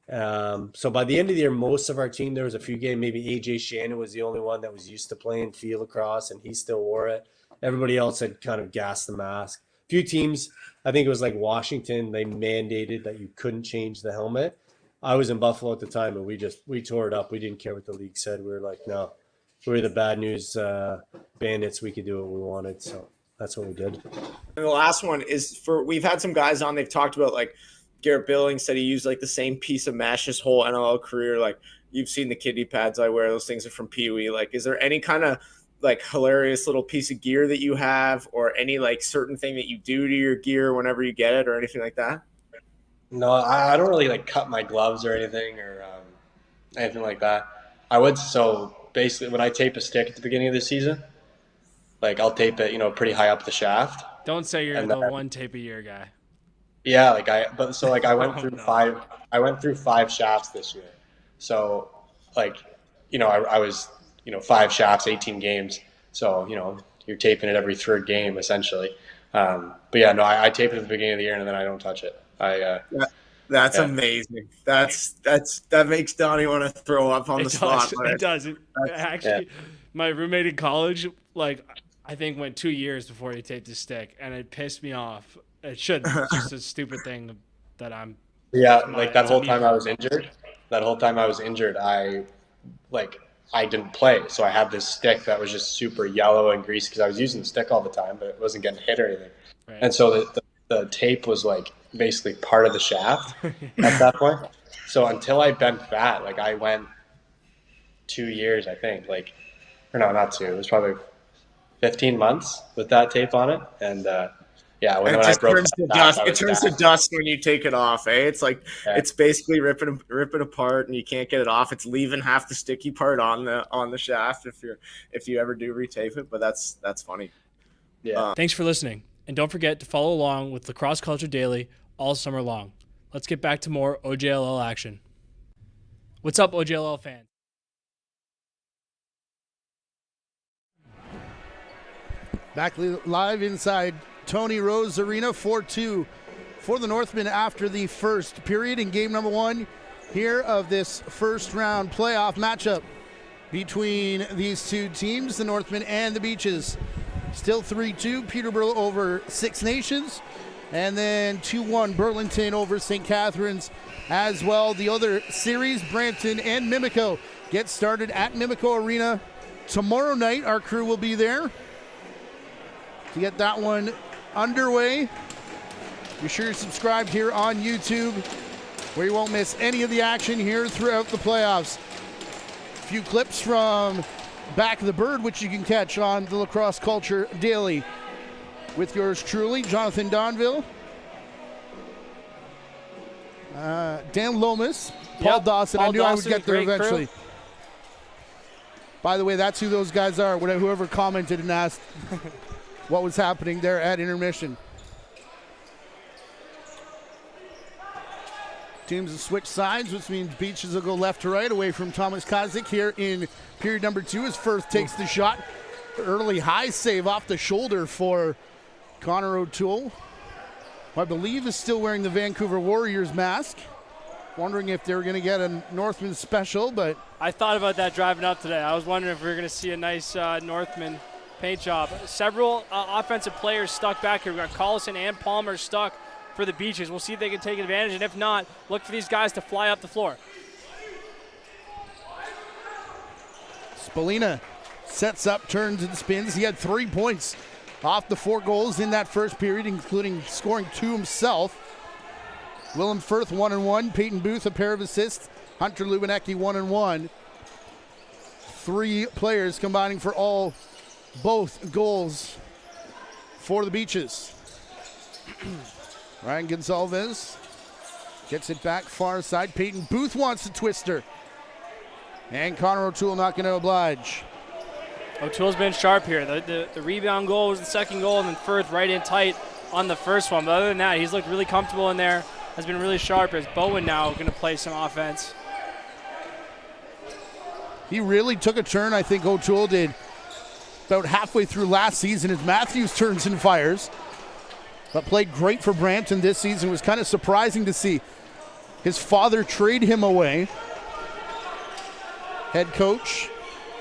So by the end of the year, most of our team, there was a few games, maybe AJ Shannon was the only one that was used to playing field lacrosse and he still wore it. Everybody else had kind of gassed the mask. A few teams, I think it was like Washington, they mandated that you couldn't change the helmet. I was in Buffalo at the time and we tore it up. We didn't care what the league said. We were like, no. We were the bad news bandits. We could do what we wanted, so that's what we did. And the last one is we've had some guys on. They've talked about like Garrett Billings said he used like the same piece of mesh his whole NLL career. Like you've seen the kidney pads I wear; those things are from Pee Wee. Like, is there any kind of like hilarious little piece of gear that you have, or any like certain thing that you do to your gear whenever you get it, or anything like that? No, I don't really like cut my gloves or anything anything like that. I would basically, when I tape a stick at the beginning of the season, like I'll tape it, pretty high up the shaft. Don't say you're the one tape a year guy. Yeah, I went through five. I went through 5 shafts this year. So, I was 5 shafts, 18 games. So you're taping it every 3rd game essentially. But yeah, no, I tape it at the beginning of the year and then I don't touch it. That's amazing. That makes Donnie want to throw up on the spot. It does. Actually, my roommate in college, I think went 2 years before he taped his stick, and it pissed me off. It shouldn't. It's just a stupid thing that I'm. Yeah, that whole time I was injured. I didn't play, so I had this stick that was just super yellow and greasy because I was using the stick all the time, but it wasn't getting hit or anything. Right. And so the tape was basically part of the shaft at that point. So until I bent that, I went 2 years, I think, or no, not 2. It was probably 15 months with that tape on it. And when I broke it turns to dust when you take it off. It's it's basically ripping apart, and you can't get it off. It's leaving half the sticky part on the shaft if you ever do retape it. But that's funny. Yeah. Thanks for listening, and don't forget to follow along with Lacrosse Culture Daily all summer long. Let's get back to more OJLL action. What's up, OJLL fans? Back live inside Tony Rose Arena, 4-2 for the Northmen after the first period in game number 1 here of this first round playoff matchup between these two teams, the Northmen and the Beaches. Still 3-2, Peterborough over Six Nations. And then 2-1 Burlington over St. Catharines as well. The other series, Brampton and Mimico, get started at Mimico Arena tomorrow night. Our crew will be there to get that one underway. Be sure you're subscribed here on YouTube, where you won't miss any of the action here throughout the playoffs. A few clips from Back of the Bird, which you can catch on the Lacrosse Culture Daily with yours truly, Jonathan Donville, Dan Lomas, Paul Dawson. I knew I would get there eventually. Crew. By the way, that's who those guys are. Whoever commented and asked what was happening there at intermission. Teams will switch sides, which means Beaches will go left to right away from Thomas Kazik here in period number 2 as Firth takes the shot. Early high save off the shoulder for Connor O'Toole, who I believe is still wearing the Vancouver Warriors mask. Wondering if they were going to get a Northman special, but I thought about that driving up today. I was wondering if we were going to see a nice Northman paint job. Several offensive players stuck back here. We've got Collison and Palmer stuck for the Beaches. We'll see if they can take advantage, and if not, look for these guys to fly up the floor. Spalina sets up, turns and spins. He had 3 points off the 4 goals in that first period, including scoring 2 himself. Willem Firth 1-1, Peyton Booth a pair of assists, Hunter Lubinecki 1-1. 3 players combining for both goals for the Beaches. Ryan Gonsalves gets it back far side. Peyton Booth wants the twister. And Connor O'Toole not going to oblige. O'Toole's been sharp here. The rebound goal was the second goal, and then Firth right in tight on the first one. But other than that, he's looked really comfortable in there. Has been really sharp as Bowen now going to play some offense. He really took a turn, I think O'Toole did, about halfway through last season as Matthews turns and fires. But played great for Brampton this season. It was kind of surprising to see his father trade him away. Head coach,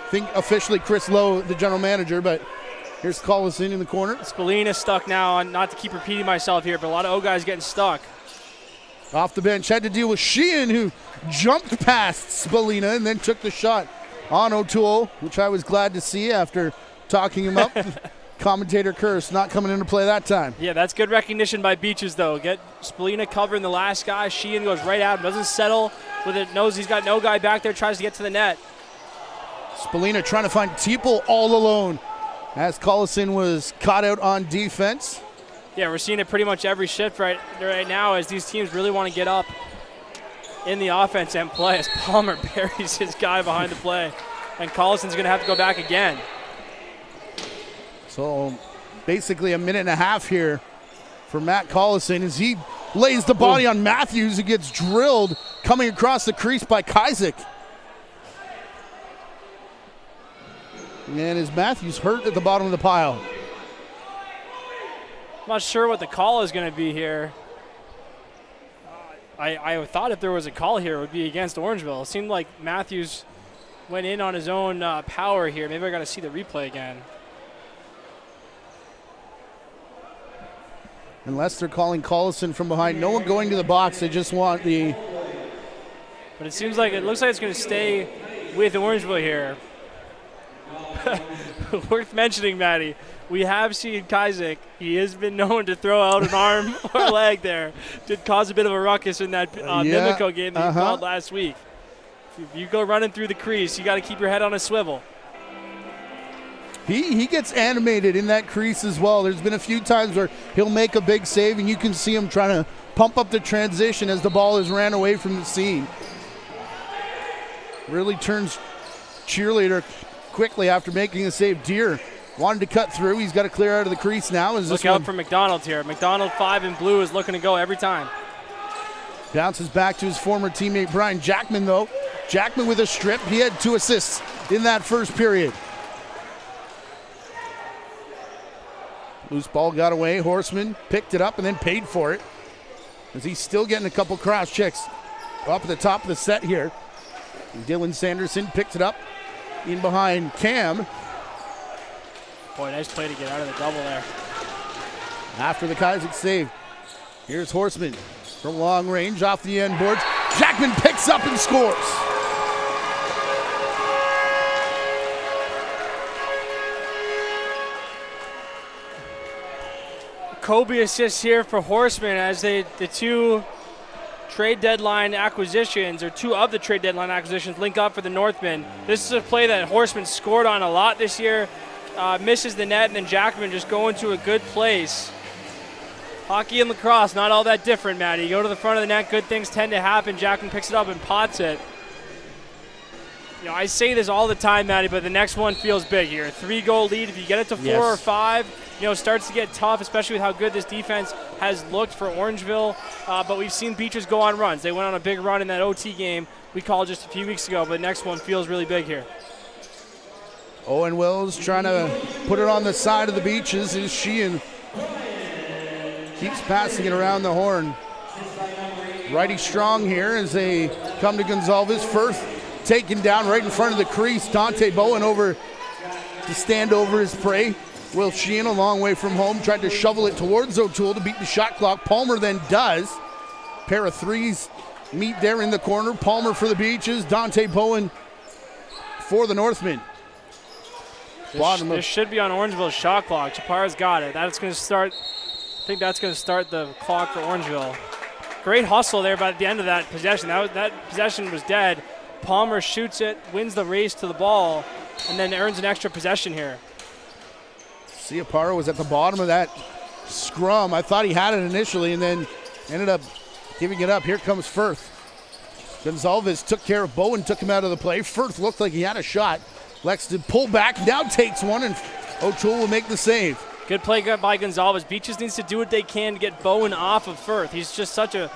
I think officially Chris Lowe, the general manager, but here's Collison in the corner. Spalina stuck now, not to keep repeating myself here, but a lot of O guys getting stuck. Off the bench, had to deal with Sheehan, who jumped past Spalina and then took the shot on O'Toole, which I was glad to see after talking him up. Commentator curse not coming into play that time. Yeah, that's good recognition by Beaches, though. Get Spalina covering the last guy. Sheehan goes right at him, doesn't settle with it, knows he's got no guy back there, tries to get to the net. Spalina trying to find Teeple all alone as Collison was caught out on defense. Yeah, we're seeing it pretty much every shift right now as these teams really want to get up in the offense and play as Palmer buries his guy behind the play. And Collison's going to have to go back again. So basically a minute and a half here for Matt Collison as he lays the body on Matthews, who gets drilled coming across the crease by Kazik. And is Matthews hurt at the bottom of the pile? I'm not sure what the call is going to be here. I thought if there was a call here, it would be against Orangeville. It seemed like Matthews went in on his own power here. Maybe I got to see the replay again. Unless they're calling Collison from behind. No one going to the box. They just want the... But it seems like it looks like it's going to stay with Orangeville here. Worth mentioning, Maddie, we have seen Kazik. He has been known to throw out an arm or leg there. Did cause a bit of a ruckus in that Mimico game that you called last week. If you go running through the crease, you got to keep your head on a swivel. He gets animated in that crease as well. There's been a few times where he'll make a big save, and you can see him trying to pump up the transition as the ball is ran away from the scene. Really turns cheerleader quickly after making a save. Deer wanted to cut through. He's got to clear out of the crease now. Look out for McDonald here. McDonald 5 in blue is looking to go every time. Bounces back to his former teammate Brian Jackman, though. Jackman with a strip. He had 2 assists in that first period. Loose ball got away. Horseman picked it up and then paid for it, as he's still getting a couple cross checks up at the top of the set here. And Dylan Sanderson picked it up in behind Cam. Boy, nice play to get out of the double there. After the Kaisick save, here's Horseman from long range off the end boards. Jackman picks up and scores. Kobe assists here for Horseman as the two trade deadline acquisitions, or two of the trade deadline acquisitions, link up for the Northmen. This is a play that Horseman scored on a lot this year. Misses the net, and then Jackman just going to a good place. Hockey and lacrosse, not all that different, Matty. You go to the front of the net, good things tend to happen. Jackman picks it up and pots it. You know, I say this all the time, Matty, but the next one feels big here. 3-goal lead. If you get it to 4 or 5, you know, starts to get tough, especially with how good this defense has looked for Orangeville. But we've seen Beaches go on runs. They went on a big run in that OT game we called just a few weeks ago, but the next one feels really big here. Owen Wills trying to put it on the side of the Beaches as Sheehan keeps passing it around the horn. Righty strong here as they come to Gonzalez. Firth taken down right in front of the crease. Dante Bowen over to stand over his prey. Will Sheehan, a long way from home, tried to shovel it towards O'Toole to beat the shot clock. Palmer then does. Pair of threes meet there in the corner. Palmer for the Beaches. Dante Bowen for the Northmen. This should be on Orangeville's shot clock. Chaparra's got it. That's going to start. I think that's going to start the clock for Orangeville. Great hustle there by the end of that possession. That possession was dead. Palmer shoots it, wins the race to the ball, and then earns an extra possession here. Ciaparo was at the bottom of that scrum. I thought he had it initially and then ended up giving it up. Here comes Firth. Gonzalez took care of Bowen, took him out of the play. Firth looked like he had a shot. Lexton pull back, now takes one, and O'Toole will make the save. Good play by Gonzalez. Beaches needs to do what they can to get Bowen off of Firth. He's just such a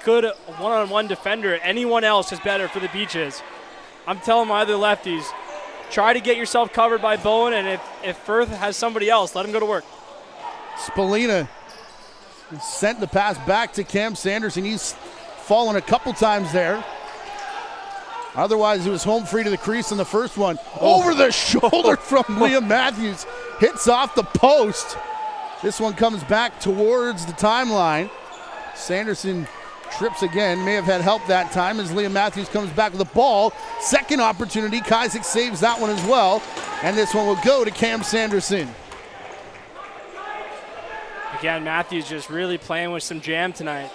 good one-on-one defender. Anyone else is better for the Beaches. I'm telling my other lefties, try to get yourself covered by Bowen, and if Firth has somebody else, let him go to work. Spallina sent the pass back to Cam Sanderson. He's fallen a couple times there. Otherwise, he was home free to the crease in the first one. Over the shoulder from Liam Matthews. Hits off the post. This one comes back towards the timeline. Sanderson trips again. May have had help that time as Liam Matthews comes back with the ball. Second opportunity. Kaisick saves that one as well. And this one will go to Cam Sanderson. Again, Matthews just really playing with some jam tonight.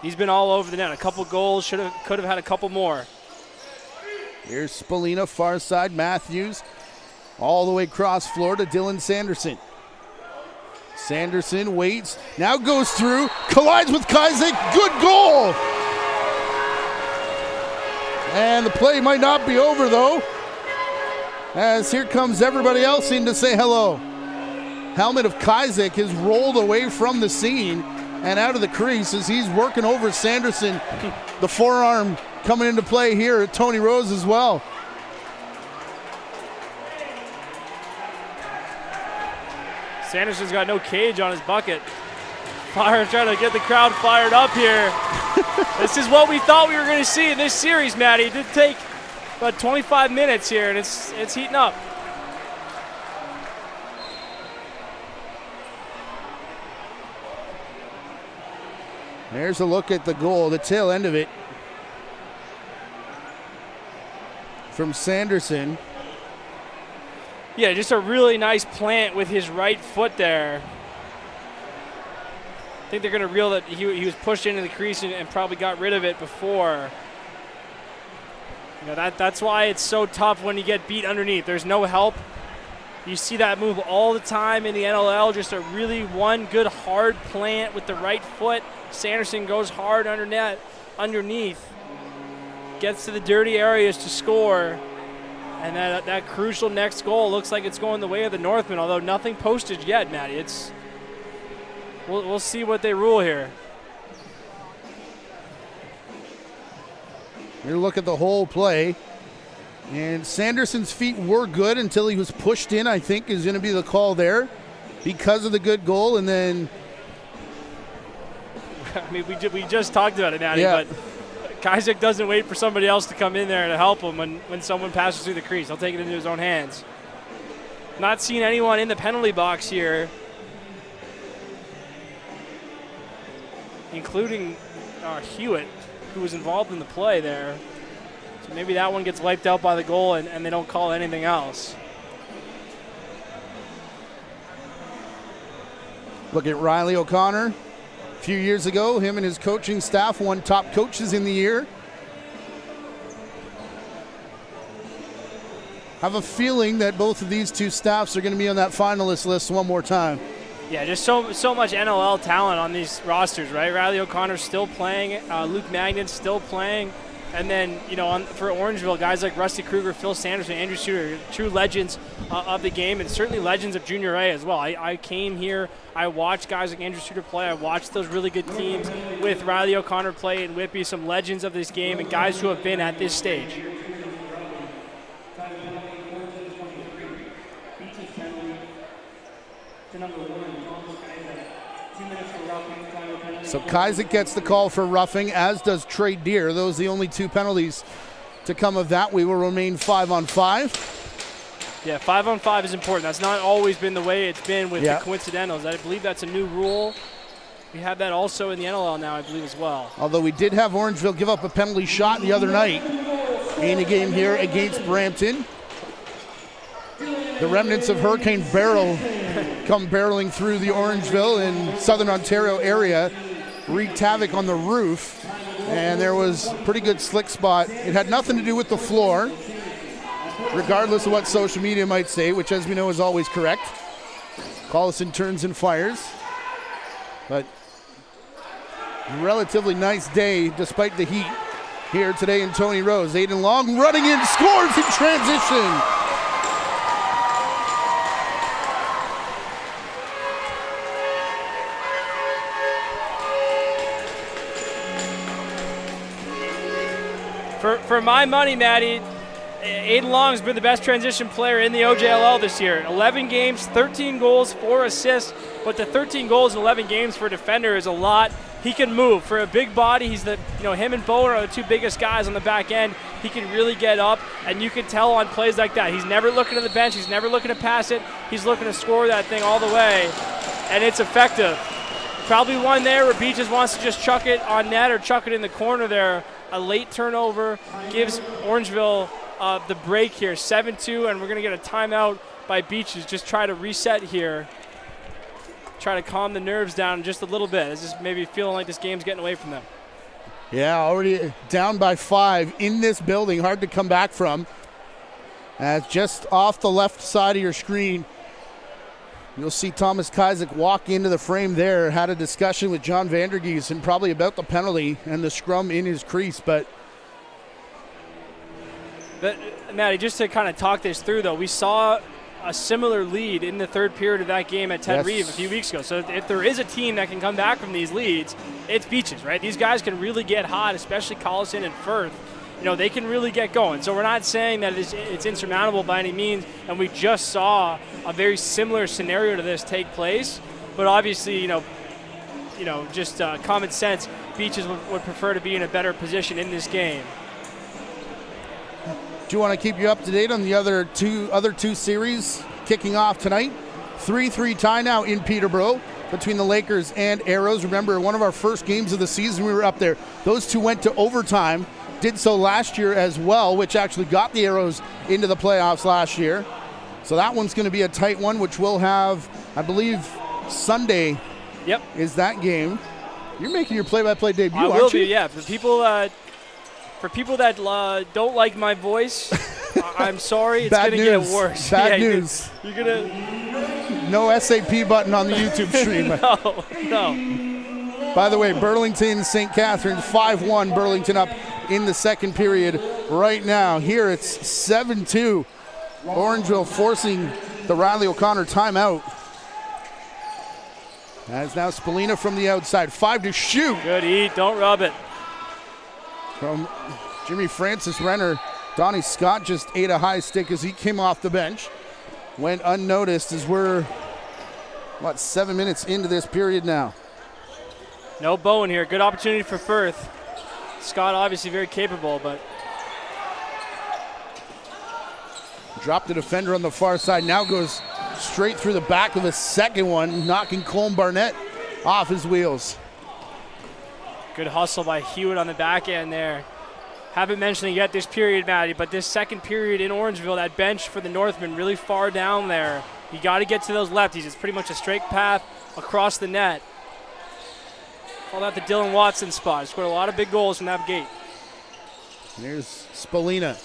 He's been all over the net. A couple goals, could have had a couple more. Here's Spallina, far side. Matthews all the way across floor to Dylan Sanderson. Sanderson waits, now goes through, collides with Kaisick. Good goal! And the play might not be over though, as here comes everybody else in to say hello. Helmet of Kaisick has rolled away from the scene and out of the crease as he's working over Sanderson. The forearm coming into play here at Tony Rose as well. Sanderson's got no cage on his bucket. Fire trying to get the crowd fired up here. This is what we thought we were going to see in this series, Matty. It did take about 25 minutes here, and it's heating up. There's a look at the goal, the tail end of it from Sanderson. Yeah, just a really nice plant with his right foot there. I think they're going to reel that he was pushed into the crease and probably got rid of it before. You know, that's why it's so tough when you get beat underneath. There's no help. You see that move all the time in the NLL, just a really one good hard plant with the right foot. Sanderson goes hard underneath, gets to the dirty areas to score. And that crucial next goal looks like it's going the way of the Northmen, although nothing posted yet, Matty. We'll see what they rule here. Here, look at the whole play. And Sanderson's feet were good until he was pushed in, I think, is going to be the call there because of the good goal. And then... I mean, we just talked about it, Matty, yeah. But Kaisick doesn't wait for somebody else to come in there to help him when someone passes through the crease. He'll take it into his own hands. Not seeing anyone in the penalty box here, including Hewitt, who was involved in the play there. So maybe that one gets wiped out by the goal and they don't call anything else. Look at Riley O'Connor. A few years ago, him and his coaching staff won top coaches in the year. Have a feeling that both of these two staffs are going to be on that finalist list one more time. Yeah, just so much NLL talent on these rosters, right? Riley O'Connor's still playing, Luke Magnon's still playing, and then for Orangeville, guys like Rusty Kruger, Phil Sanderson, Andrew Shooter, true legends of the game, and certainly legends of Junior A as well. I came here, I watched guys like Andrew Shooter play, I watched those really good teams with Riley O'Connor play and Whitby, some legends of this game and guys who have been at this stage. So Kaisick gets the call for roughing, as does Trey Deer. Those are the only two penalties to come of that. We will remain 5-on-5. Yeah, 5-on-5 is important. That's not always been the way it's been with the coincidentals. I believe that's a new rule. We have that also in the NLL now, I believe, as well. Although we did have Orangeville give up a penalty shot the other night in a game here against Brampton. The remnants of Hurricane Beryl come barreling through the Orangeville and Southern Ontario area, wreaked havoc on the roof, and there was a pretty good slick spot. It had nothing to do with the floor, regardless of what social media might say, which, as we know, is always correct. Collison turns and fires. But relatively nice day despite the heat here today in Tony Rose. Aiden Long running in, scores in transition. For my money, Maddie, Aiden Long's been the best transition player in the OJLL this year. 11 games, 13 goals, 4 assists, but the 13 goals in 11 games for a defender is a lot. He can move. For a big body, he's him and Bowen are the two biggest guys on the back end. He can really get up, and you can tell on plays like that. He's never looking at the bench. He's never looking to pass it. He's looking to score that thing all the way, and it's effective. Probably one there where Beaches wants to just chuck it on net or chuck it in the corner there. A late turnover gives Orangeville the break here, 7-2, and we're going to get a timeout by Beaches. Just try to reset here. Try to calm the nerves down just a little bit. It's just maybe feeling like this game's getting away from them. Yeah, already down by 5 in this building. Hard to come back from. As just off the left side of your screen, you'll see Thomas Kaisick walk into the frame there. Had a discussion with John Vandergees and probably about the penalty and the scrum in his crease. But Matty, just to kind of talk this through, though, we saw a similar lead in the third period of that game at Ted Reeve a few weeks ago. So if there is a team that can come back from these leads, it's Beaches, right? These guys can really get hot, especially Collison and Firth. They can really get going. So we're not saying that it's insurmountable by any means, and we just saw a very similar scenario to this take place. But obviously, just common sense, Beaches would prefer to be in a better position in this game. Do you want to keep you up to date on the other two series kicking off tonight? 3-3 tie now in Peterborough between the Lakers and Arrows. Remember, one of our first games of the season, we were up there. Those two went to overtime. Did so last year as well, which actually got the Arrows into the playoffs last year. So that one's going to be a tight one, which we'll have, I believe, Sunday. Yep. Is that game. You're making your play-by-play debut, aren't you? I will be, yeah. For people that don't like my voice, I'm sorry. It's going to get worse. Bad news. You're going to... No SAP button on the YouTube stream. No. By the way, Burlington, St. Catharines, 5-1. Burlington up in the second period right now. Here it's 7-2. Orangeville forcing the Riley O'Connor timeout. As now Spallina from the outside. 5 to shoot. Good eat. Don't rub it. From Jimmy Francis Renner. Donnie Scott just ate a high stick as he came off the bench. Went unnoticed as we're, 7 minutes into this period now. No Bowen here. Good opportunity for Firth. Scott obviously very capable, but... Dropped the defender on the far side. Now goes straight through the back of a second one, knocking Colm Barnett off his wheels. Good hustle by Hewitt on the back end there. Haven't mentioned it yet this period, Matty, but this second period in Orangeville, that bench for the Northmen really far down there. You got to get to those lefties. It's pretty much a straight path across the net. Call that the Dylan Watson spot. Scored a lot of big goals from that gate. And here's Spalina.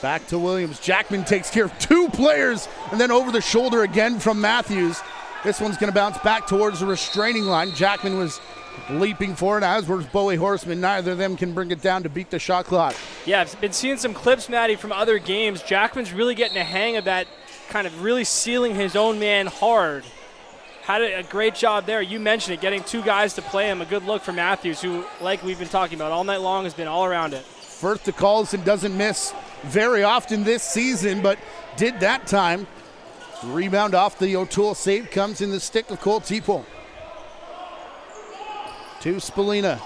Back to Williams. Jackman takes care of 2 players and then over the shoulder again from Matthews. This one's going to bounce back towards the restraining line. Jackman was leaping for it, as was Bowie Horseman. Neither of them can bring it down to beat the shot clock. Yeah, I've been seeing some clips, Matty, from other games. Jackman's really getting a hang of that, kind of really sealing his own man hard. Had a great job there. You mentioned it, getting 2 guys to play him. A good look for Matthews, who, like we've been talking about all night long, has been all around it. Firth to Collison doesn't miss very often this season, but did that time. Rebound off the O'Toole save comes in the stick of Cole Teeple. To Spalina.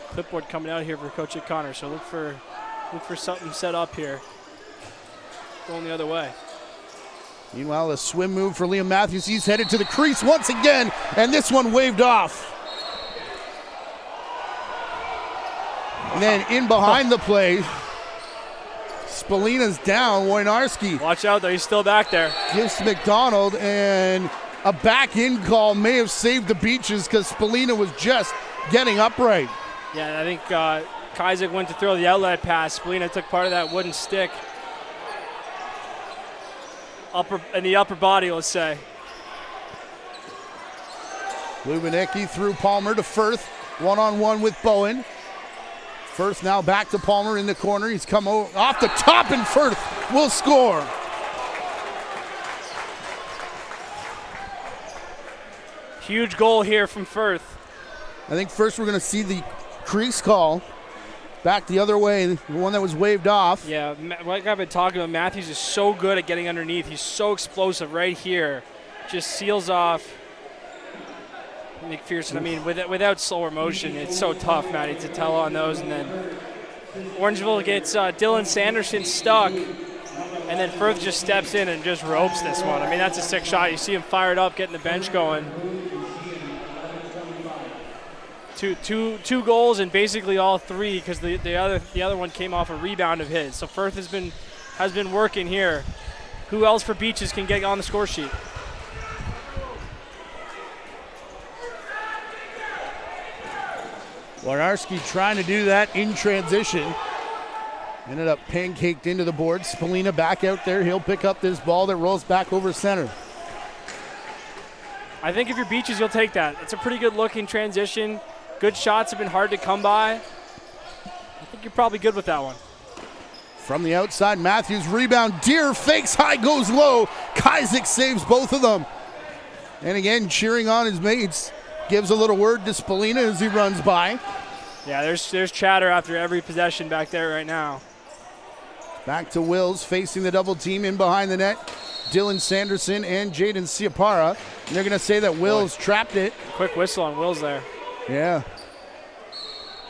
Clipboard coming out here for Coach O'Connor, so look for something set up here. Going the other way. Meanwhile, a swim move for Liam Matthews. He's headed to the crease once again, and this one waved off. And then in behind the play, Spalina's down. Wojnarski. Watch out, though. He's still back there. Gives to McDonald, and a back-in call may have saved the Beaches because Spalina was just getting upright. Yeah, I think Kaizek went to throw the outlet pass. Spalina took part of that wooden stick. In the upper body, let's say. Lubinecki through Palmer to Firth. One-on-one with Bowen. Firth now back to Palmer in the corner. He's come off the top, and Firth will score. Huge goal here from Firth. I think first we're going to see the crease call. Back the other way, the one that was waved off. Yeah, like I've been talking about, Matthews is so good at getting underneath. He's so explosive right here. Just seals off McPherson. I mean, without slower motion, it's so tough, Matty, to tell on those. And then Orangeville gets Dylan Sanderson stuck, and then Firth just steps in and just ropes this one. I mean, that's a sick shot. You see him fired up, getting the bench going. Two goals, and basically all 3 because the other one came off a rebound of his. So Firth has been working here. Who else for Beaches can get on the score sheet? Wojnarski trying to do that in transition. Ended up pancaked into the board. Spalina back out there. He'll pick up this ball that rolls back over center. I think if you're Beaches, you'll take that. It's a pretty good looking transition. Good shots have been hard to come by. I think you're probably good with that one. From the outside, Matthews rebound. Deer fakes high, goes low. Kaizek saves both of them. And again, cheering on his mates. Gives a little word to Spalina as he runs by. Yeah, there's chatter after every possession back there right now. Back to Wills facing the double team in behind the net. Dylan Sanderson and Jaden Siapara. And they're going to say that Wills trapped it. Quick whistle on Wills there. Yeah.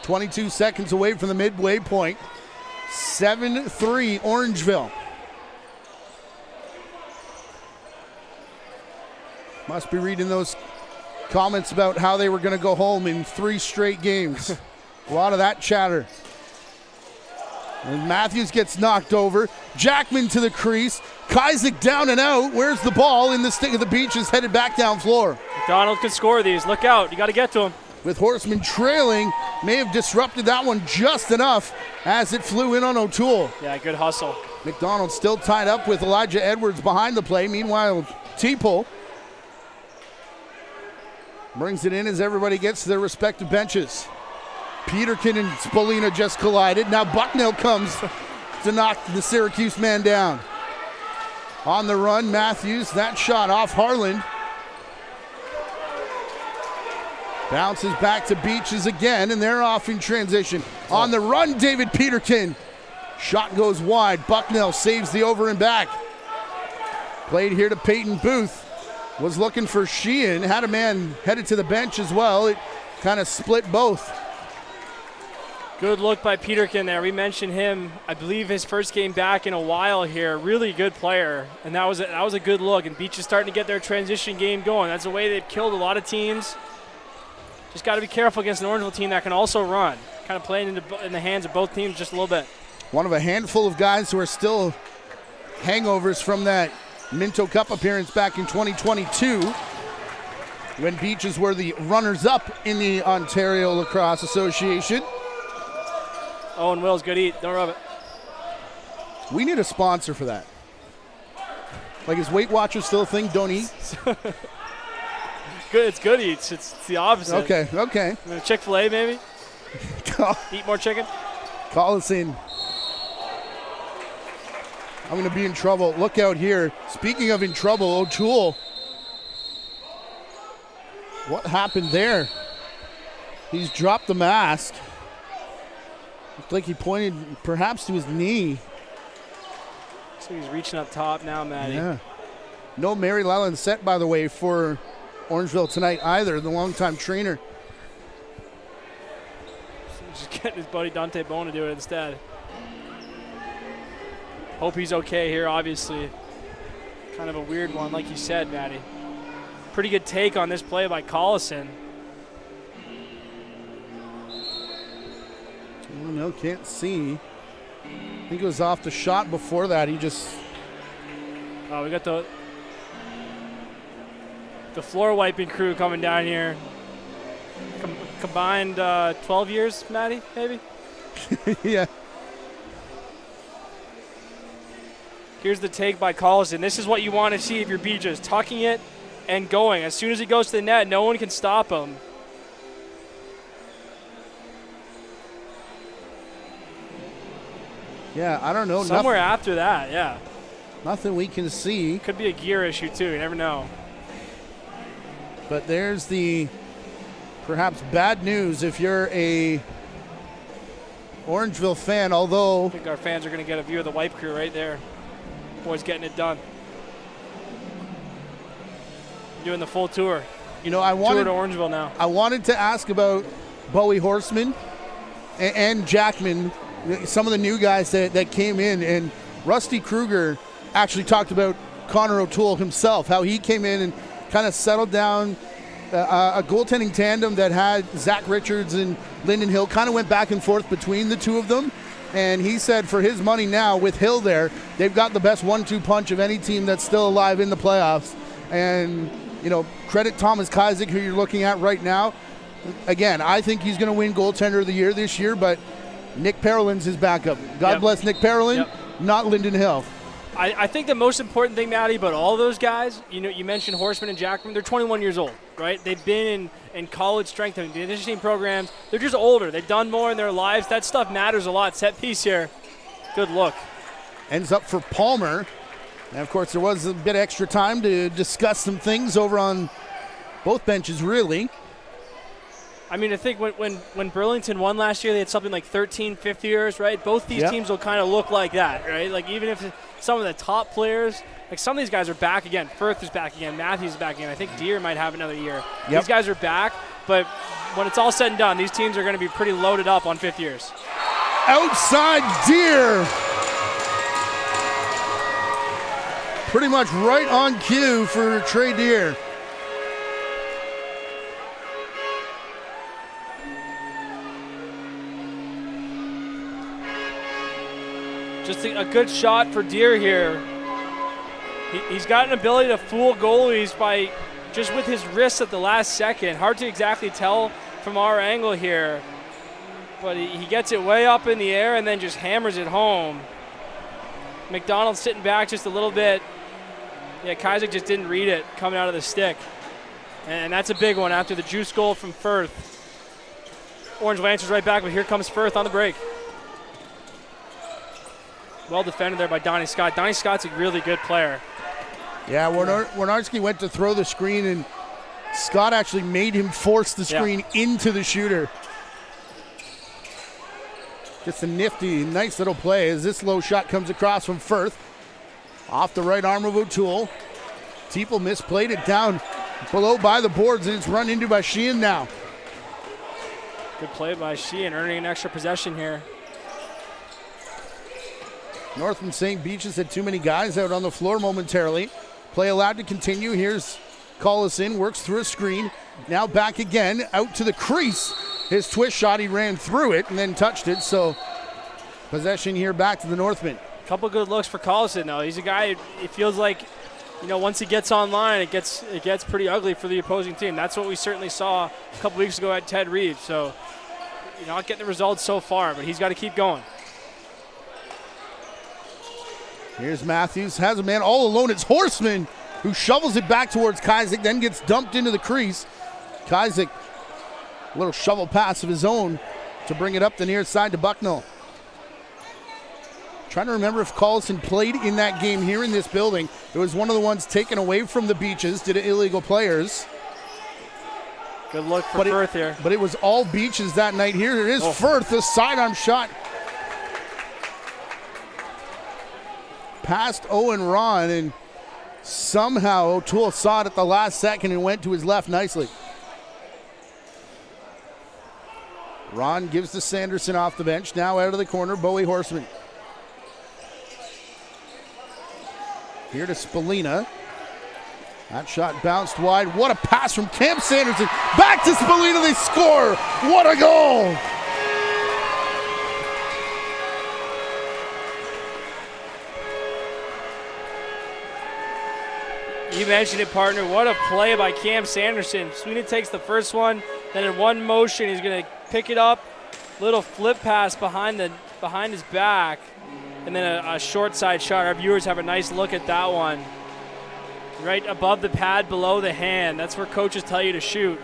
22 seconds away from the midway point. 7-3 Orangeville. Must be reading those comments about how they were going to go home in 3 straight games. A lot of that chatter. And Matthews gets knocked over. Jackman to the crease. Kaizek down and out. Where's the ball? In the stick of the Beaches, headed back down floor. McDonald could score these. Look out. You got to get to him. With Horseman trailing, may have disrupted that one just enough as it flew in on O'Toole. Yeah, good hustle. McDonald still tied up with Elijah Edwards behind the play. Meanwhile, Teeple brings it in as everybody gets to their respective benches. Peterkin and Spalina just collided. Now Bucknell comes to knock the Syracuse man down. On the run, Matthews, that shot off Harlan. Bounces back to Beaches again, and they're off in transition. On the run, David Peterkin. Shot goes wide. Bucknell saves the over and back. Played here to Peyton Booth. Was looking for Sheehan. Had a man headed to the bench as well. It kind of split both. Good look by Peterkin there. We mentioned him. I believe his first game back in a while here. Really good player, and that was a good look. And Beach is starting to get their transition game going. That's the way they've killed a lot of teams. Just got to be careful against an Orangeville team that can also run. Kind of playing in the hands of both teams just a little bit. One of a handful of guys who are still hangovers from that Minto Cup appearance back in 2022 when Beaches were the runners-up in the Ontario Lacrosse Association. Owen Wills, good eat. Don't rub it. We need a sponsor for that. Like, is Weight Watchers still a thing? Don't eat? Good. It's good eats. It's the opposite. Okay. Chick-fil-A maybe? Eat more chicken? Call us in. I'm going to be in trouble. Look out here. Speaking of in trouble, O'Toole. What happened there? He's dropped the mask. Looked like he pointed perhaps to his knee. So he's reaching up top now, Matty. Yeah. No Mary Leland set, by the way, for Orangeville tonight either, the longtime trainer. Just getting his buddy Dante Bone to do it instead. Hope he's okay here, obviously. Kind of a weird one, like you said, Matty. Pretty good take on this play by Collison. Oh, no, can't see. I think it was off the shot before that. He just... Oh, we got the floor wiping crew coming down here. Combined 12 years, Matty, maybe? Yeah. Here's the take by Collison. This is what you want to see if you're Beaches. Tucking it and going. As soon as he goes to the net, no one can stop him. Yeah, I don't know. Somewhere after that, yeah. Nothing we can see. Could be a gear issue, too. You never know. But there's the perhaps bad news if you're a Orangeville fan, although... I think our fans are going to get a view of the wipe crew right there. Boys getting it done. Doing the full tour. You know, I wanted tour to Orangeville now. I wanted to ask about Bowie Horseman and Jackman, some of the new guys that came in, and Rusty Kruger actually talked about Connor O'Toole himself, how he came in and kind of settled down a goaltending tandem that had Zach Richards and Lyndon Hill, kind of went back and forth between the two of them. And he said for his money now, with Hill there, they've got the best 1-2 punch of any team that's still alive in the playoffs. And, you know, credit Thomas Kazik, who you're looking at right now. Again, I think he's going to win goaltender of the year this year, but Nick Parolin's his backup. God bless Nick Parolin, not Lyndon Hill. I think the most important thing, Matty, about all those guys, you know, you mentioned Horseman and Jackman, they're 21 years old, right? They've been in college strength and conditioning programs. They're just older. They've done more in their lives. That stuff matters a lot. Set piece here. Good look. Ends up for Palmer. And, of course, there was a bit of extra time to discuss some things over on both benches, really. I mean, I think when Burlington won last year, they had something like 13 fifth years, right? Both these teams will kind of look like that, right? Like, even if some of the top players, like some of these guys are back again. Firth is back again. Matthews is back again. I think Deere might have another year. These guys are back, but when it's all said and done, these teams are going to be pretty loaded up on fifth years. Outside Deere. Pretty much right on cue for Trey Deere. Just a good shot for Deere here. He's got an ability to fool goalies by just with his wrists at the last second. Hard to exactly tell from our angle here. But he gets it way up in the air and then just hammers it home. McDonald sitting back just a little bit. Yeah, Kazik just didn't read it coming out of the stick. And that's a big one after the juice goal from Firth. Orangeville answers right back, but here comes Firth on the break. Well defended there by Donnie Scott. Donnie Scott's a really good player. Yeah, Warnarski went to throw the screen, and Scott actually made him force the screen into the shooter. Just a nifty, nice little play as this low shot comes across from Firth. Off the right arm of O'Toole. Teeple misplayed it down below by the boards, and it's run into by Sheehan now. Good play by Sheehan, earning an extra possession here. Northmen saying Beaches had too many guys out on the floor momentarily. Play allowed to continue. Here's Collison, works through a screen. Now back again, out to the crease. His twist shot, he ran through it and then touched it. So possession here back to the Northmen. Couple good looks for Collison, though. He's a guy, it feels like, once he gets online, it gets pretty ugly for the opposing team. That's what we certainly saw a couple weeks ago at Ted Reeves. So you're not getting the results so far, but he's got to keep going. Here's Matthews, has a man all alone. It's Horseman who shovels it back towards Kazik, then gets dumped into the crease. Kazik, a little shovel pass of his own to bring it up the near side to Bucknell. Trying to remember if Collison played in that game here in this building. It was one of the ones taken away from the Beaches due to illegal players. Good look for Firth here. But it was all Beaches that night. Here it is, Firth, the sidearm shot. Past Owen Ron, and somehow O'Toole saw it at the last second and went to his left nicely. Ron gives to Sanderson off the bench. Now out of the corner, Bowie Horseman. Here to Spalina. That shot bounced wide. What a pass from Cam Sanderson. Back to Spalina, they score. What a goal. You mentioned it, partner. What a play by Cam Sanderson. Sweeney takes the first one, then in one motion, he's going to pick it up. Little flip pass behind his back, and then a short side shot. Our viewers have a nice look at that one. Right above the pad, below the hand. That's where coaches tell you to shoot.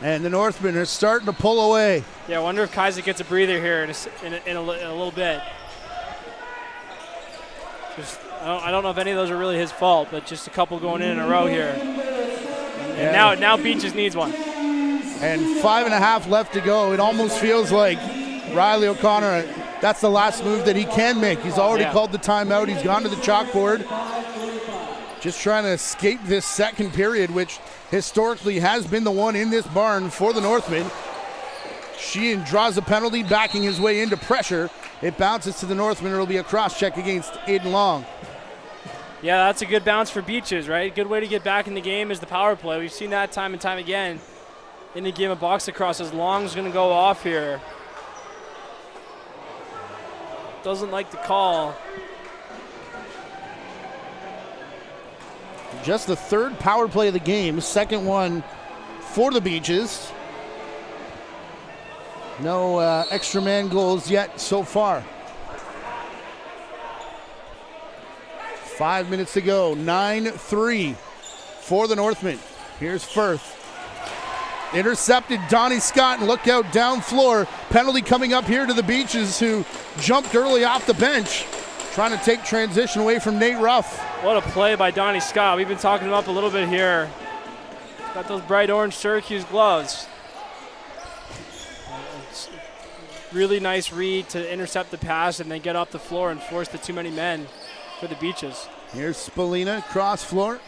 And the Northmen are starting to pull away. Yeah, I wonder if Kaiser gets a breather here in a little bit. I don't know if any of those are really his fault, but just a couple going in a row here. And now Beaches needs one. And 5.5 left to go. It almost feels like Riley O'Connor, that's the last move that he can make. He's already called the timeout. He's gone to the chalkboard. Just trying to escape this second period, which historically has been the one in this barn for the Northmen. Sheehan draws a penalty, backing his way into pressure. It bounces to the Northmen. It'll be a cross-check against Aiden Long. Yeah, that's a good bounce for Beaches, right? Good way to get back in the game is the power play. We've seen that time and time again in the game of box lacrosse. As Long's going to go off here. Doesn't like the call. Just the third power play of the game. Second one for the Beaches. No extra man goals yet so far. 5 minutes to go. 9-3 for the Northmen. Here's Firth. Intercepted Donnie Scott, and look out down floor. Penalty coming up here to the Beaches, who jumped early off the bench, trying to take transition away from Nate Ruff. What a play by Donnie Scott. We've been talking him up a little bit here. Got those bright orange Syracuse gloves. Really nice read to intercept the pass and then get off the floor and force the too many men for the Beaches. Here's Spalina, cross floor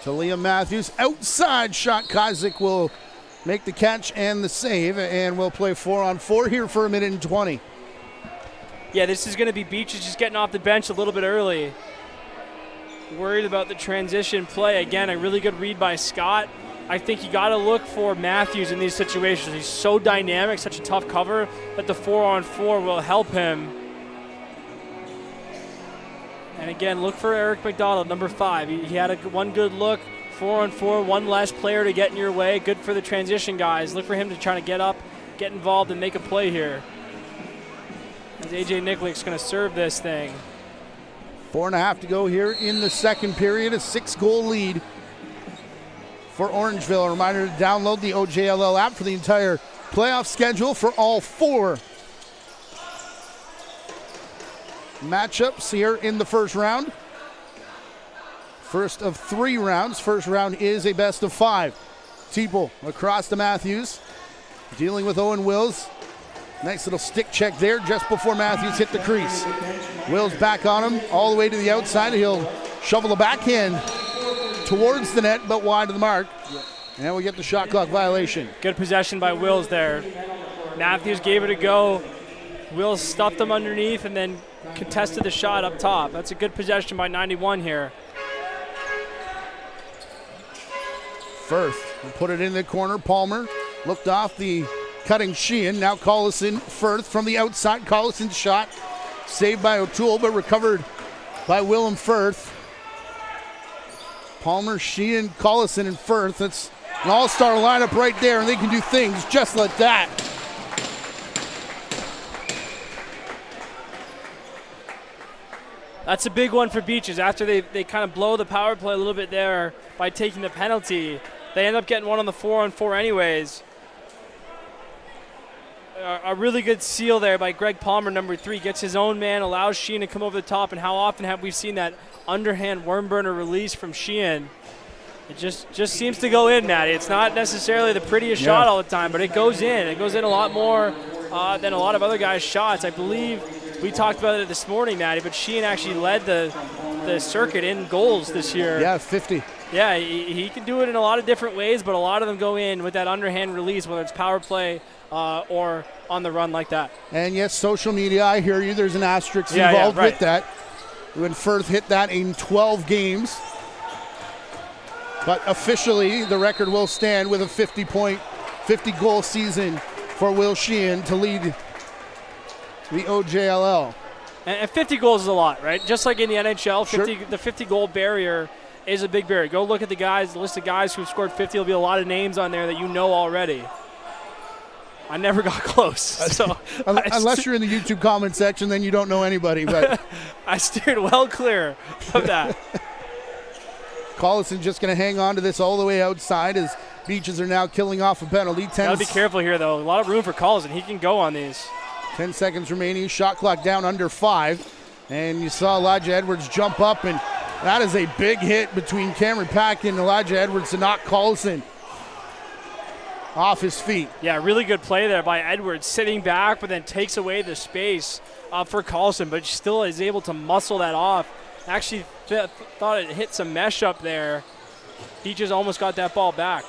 to Liam Matthews. Outside shot. Kazik will make the catch and the save, and we'll play 4-on-4 here for 1:20. Yeah, this is going to be Beaches just getting off the bench a little bit early. Worried about the transition play. Again, a really good read by Scott. I think you got to look for Matthews in these situations. He's so dynamic, such a tough cover, that the 4-on-4 will help him. And again, look for Eric McDonald, number 5. He had one good look, 4-on-4, one less player to get in your way. Good for the transition guys. Look for him to try to get up, get involved, and make a play here. As AJ Nicklick's going to serve this thing. 4.5 to go here in the second period. A 6-goal lead for Orangeville. A reminder to download the OJLL app for the entire playoff schedule for all 4 matchups here in the first round. First of 3 rounds. First round is a best of 5. Teeple across to Matthews. Dealing with Owen Wills. Nice little stick check there just before Matthews hit the crease. Wills back on him all the way to the outside. He'll shovel the backhand towards the net, but wide of the mark. And we get the shot clock violation. Good possession by Wills there. Matthews gave it a go. Wills stuffed him underneath and then contested the shot up top. That's a good possession by 91 here. Firth will put it in the corner. Palmer looked off the cutting Sheehan. Now Collison. Firth from the outside. Collison's shot saved by O'Toole, but recovered by Willem Firth. Palmer, Sheehan, Collison, and Firth. That's an all-star lineup right there, and they can do things just like that. That's a big one for Beaches. After they kind of blow the power play a little bit there by taking the penalty, they end up getting one on the 4-on-4 anyways. A really good seal there by Greg Palmer, number 3. Gets his own man, allows Sheehan to come over the top, and how often have we seen that underhand worm burner release from Sheehan? It just seems to go in, Matty. It's not necessarily the prettiest shot all the time, but it goes in. It goes in a lot more than a lot of other guys' shots. I believe we talked about it this morning, Matty, but Sheehan actually led the circuit in goals this year. Yeah, 50. Yeah, he can do it in a lot of different ways, but a lot of them go in with that underhand release, whether it's power play or on the run like that. And yes, social media, I hear you. There's an asterisk involved with that. When Firth hit that in 12 games. But officially, the record will stand with a 50-goal season for Will Sheehan to lead the OJLL. And 50 goals is a lot, right? Just like in the NHL, Sure. the 50-goal barrier is a big barrier. Go look at the list of guys who've scored 50. There'll be a lot of names on there that you know already. I never got close. So Unless you're in the YouTube comment section, then you don't know anybody. But I steered well clear of that. Collison just going to hang on to this all the way outside as Beaches are now killing off a penalty. Got to be careful here, though. A lot of room for Collison. He can go on these. 10 seconds remaining. Shot clock down under 5. And you saw Elijah Edwards jump up, and that is a big hit between Cameron Pack and Elijah Edwards to knock Collison off his feet. Yeah, really good play there by Edwards, sitting back, but then takes away the space for Collison, but still is able to muscle that off. Actually thought it hit some mesh up there. He just almost got that ball back.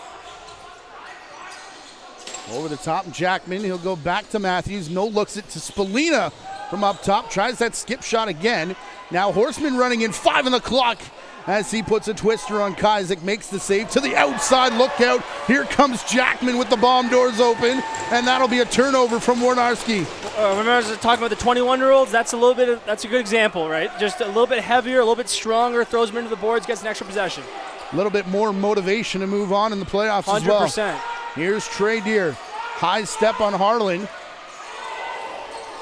Over the top, Jackman. He'll go back to Matthews. No looks it to Spalina from up top. Tries that skip shot again. Now Horseman running in, 5 on the clock as he puts a twister on Kazik. Makes the save to the outside. Look out. Here comes Jackman with the bomb doors open. And that'll be a turnover from Warnarski. Remember I was talking about the 21-year-olds? That's a good example, right? Just a little bit heavier, a little bit stronger, throws them into the boards, gets an extra possession. A little bit more motivation to move on in the playoffs 100%. As well. 100%. Here's Trey Deer. High step on Harlan.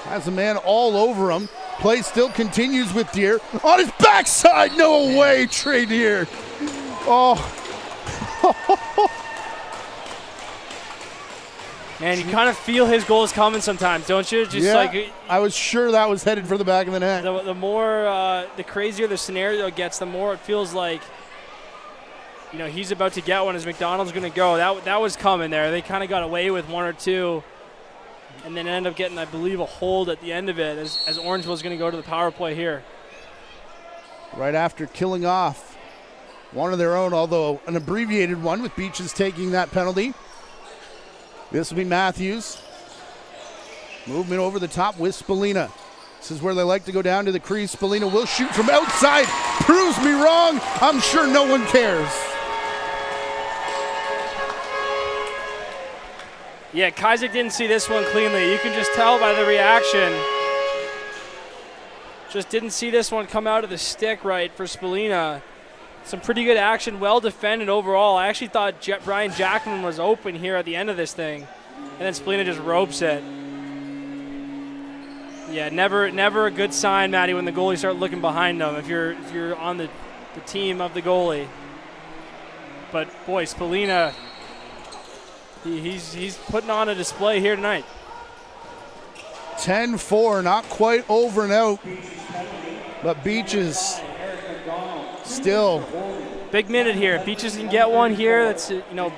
Has a man all over him. Play still continues with Deer. On his backside. No way, Trey Deer. Oh. Man, you kind of feel his goals coming sometimes, don't you? Just like I was sure that was headed for the back of the net. The more, the crazier the scenario gets, the more it feels like, you know, he's about to get one as McDonald's going to go. That was coming there. They kind of got away with one or two, and then ended up getting, I believe, a hold at the end of it as Orangeville's going to go to the power play here. Right after killing off one of their own, although an abbreviated one, with Beaches taking that penalty. This will be Matthews. Movement over the top with Spalina. This is where they like to go down to the crease. Spalina will shoot from outside. Proves me wrong. I'm sure no one cares. Yeah, Kazik didn't see this one cleanly. You can just tell by the reaction. Just didn't see this one come out of the stick right for Spalina. Some pretty good action, well defended overall. I actually thought Brian Jackman was open here at the end of this thing, and then Spalina just ropes it. Yeah, never a good sign, Matty, when the goalies start looking behind them. If you're on the team of the goalie. But boy, Spalina, he's putting on a display here tonight. 10-4, not quite over and out, but Beaches still. Big minute here. If Beaches can get one here, that's, you know,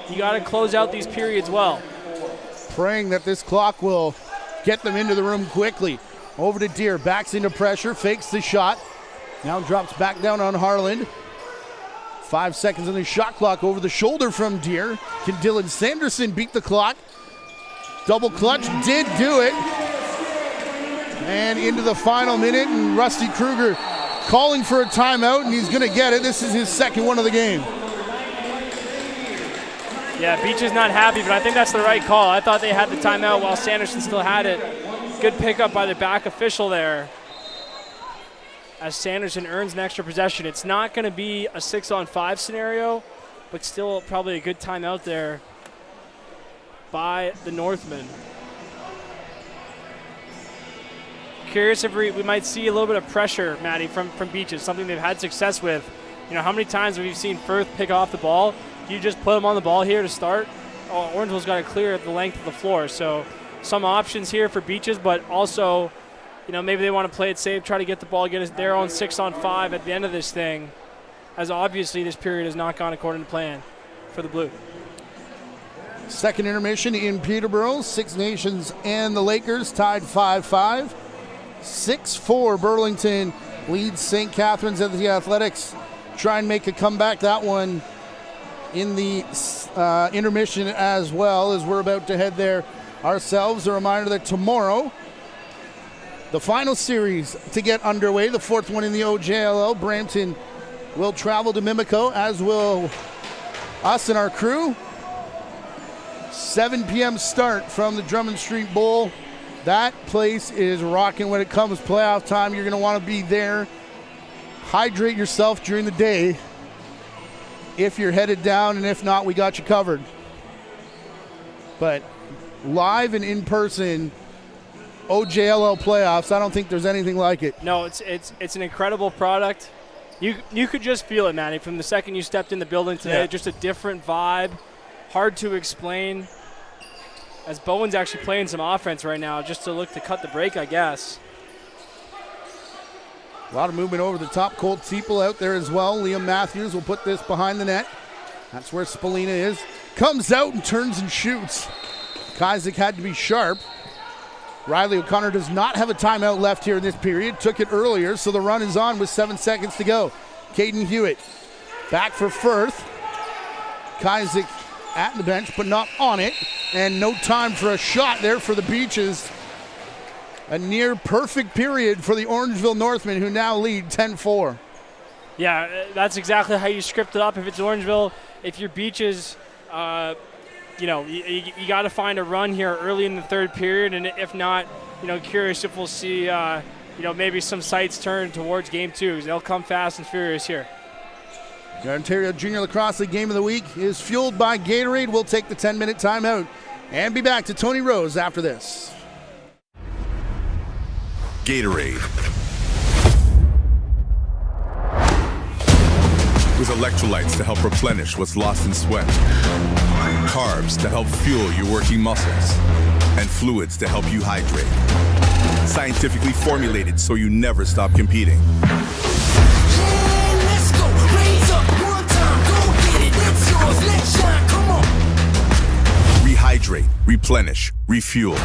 you got to close out these periods well. Praying that this clock will get them into the room quickly. Over to Deer, backs into pressure, fakes the shot. Now drops back down on Harlan. 5 seconds on the shot clock over the shoulder from Deere. Can Dylan Sanderson beat the clock? Double clutch did do it. And into the final minute, and Rusty Kruger calling for a timeout, and he's going to get it. This is his second one of the game. Yeah, Beach is not happy, but I think that's the right call. I thought they had the timeout while Sanderson still had it. Good pickup by the back official there, as Sanderson earns an extra possession. It's not going to be a 6-on-5 scenario, but still probably a good timeout there by the Northmen. Curious if we might see a little bit of pressure, Maddie, from Beaches, something they've had success with. You know, how many times have we seen Firth pick off the ball? Do you just put them on the ball here to start? Oh, Orangeville's got to clear the length of the floor. So some options here for Beaches, but also, you know, maybe they want to play it safe, try to get the ball, get their own 6-on-5 at the end of this thing, as obviously this period has not gone according to plan for the Blue. Second intermission in Peterborough. Six Nations and the Lakers tied 5-5. 6-4 Burlington leads St. Catharines at the Athletics. Try and make a comeback. That one in the intermission as well, as we're about to head there ourselves. A reminder that tomorrow, the final series to get underway, the fourth one in the OJLL. Brampton will travel to Mimico, as will us and our crew. 7 p.m. start from the Drummond Street Bowl. That place is rocking when it comes playoff time. You're going to want to be there. Hydrate yourself during the day if you're headed down, and if not, we got you covered. But live and in person, OJLL playoffs, I don't think there's anything like it. No, it's an incredible product. You could just feel it, Manny, from the second you stepped in the building today. Yeah. Just a different vibe. Hard to explain, as Bowen's actually playing some offense right now just to look to cut the break, I guess. A lot of movement over the top. Colt Teeple out there as well. Liam Matthews will put this behind the net. That's where Spalina is. Comes out and turns and shoots. Kazik had to be sharp. Riley O'Connor does not have a timeout left here in this period. Took it earlier, so the run is on with 7 seconds to go. Caden Hewitt back for Firth. Kazik at the bench, but not on it. And no time for a shot there for the Beaches. A near perfect period for the Orangeville Northmen, who now lead 10-4. Yeah, that's exactly how you script it up. If it's Orangeville, if your Beaches, you know, you got to find a run here early in the third period. And if not, you know, curious if we'll see, you know, maybe some sights turn towards game two, because they'll come fast and furious here. The Ontario Junior Lacrosse League Game of the Week is fueled by Gatorade. We'll take the 10-minute timeout and be back to Tony Rose after this. Gatorade. With electrolytes to help replenish what's lost in sweat, carbs to help fuel your working muscles, and fluids to help you hydrate. Scientifically formulated so you never stop competing. Let's go, raise up one time, go get it, it's yours, let's shine, come on. Rehydrate, replenish, refuel.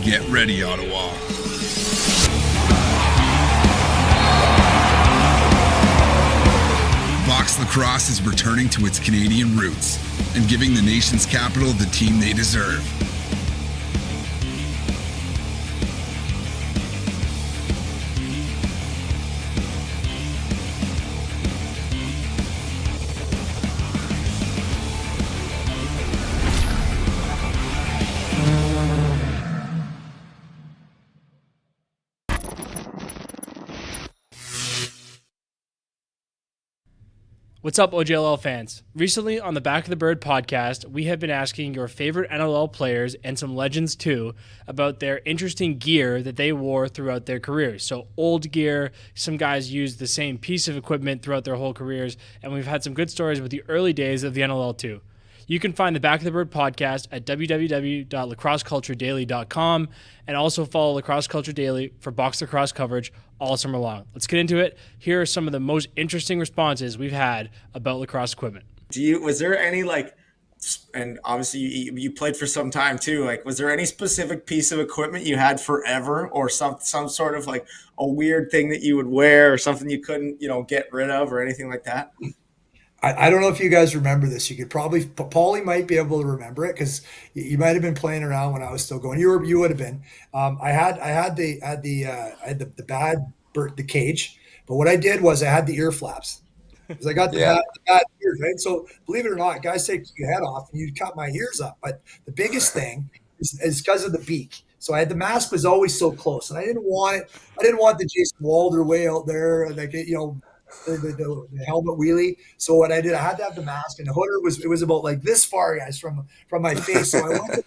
Get ready, Ottawa. Box lacrosse is returning to its Canadian roots and giving the nation's capital the team they deserve. What's up, OJLL fans? Recently on the Back of the Bird podcast, we have been asking your favorite NLL players and some legends too about their interesting gear that they wore throughout their careers. So old gear, some guys used the same piece of equipment throughout their whole careers, and we've had some good stories with the early days of the NLL too. You can find the Back of the Bird podcast at www.lacrosseculturedaily.com and also follow Lacrosse Culture Daily for box lacrosse coverage all summer long. Let's get into it. Here are some of the most interesting responses we've had about lacrosse equipment. Was there any and obviously you played for some time too, was there any specific piece of equipment you had forever, or some sort of a weird thing that you would wear, or something you couldn't, get rid of, or anything like that? I don't know if you guys remember this. You could probably, Paulie might be able to remember it because you might have been playing around when I was still going. You would have been. I had the cage, but what I did was I had the ear flaps because I got the bad ears, right? So believe it or not, guys take your head off and you'd cut my ears up. But the biggest thing is because of the beak. So the mask was always so close, and I didn't want it. I didn't want the Jason Walder way out there, the helmet wheelie. So what I did, I had to have the mask, and the hooder was about like this far, guys, from my face. So I went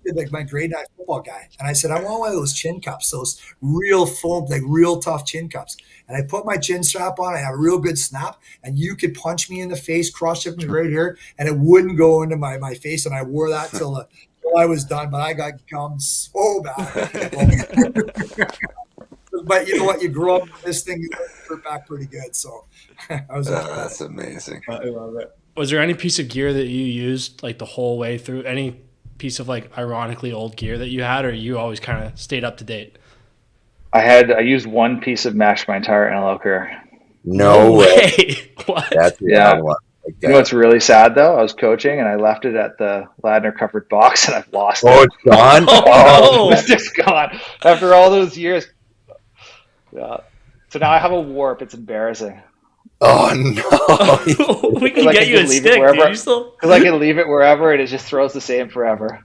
to my grade 9 football guy, and I said, I want one of those chin cups, those real foam, real tough chin cups. And I put my chin strap on. I had a real good snap, and you could punch me in the face, cross-chip me right here, and it wouldn't go into my face. And I wore that till I was done, but I got gummed so bad. But you know what? You grow up with this thing, you hurt back pretty good. So that's amazing. I love it. Was there any piece of gear that you used the whole way through? Any piece of ironically old gear that you had, or you always kind of stayed up to date? I used one piece of mesh my entire NLL career. No way. What? That's the odd one. You know what's really sad though? I was coaching and I left it at the Ladner covered box and I've lost it. Oh, it's gone? Oh, it's just gone after all those years. Yeah. So now I have a warp. It's embarrassing. Oh no! We can get you a stick, dude. Because I can leave it wherever and it just throws the same forever.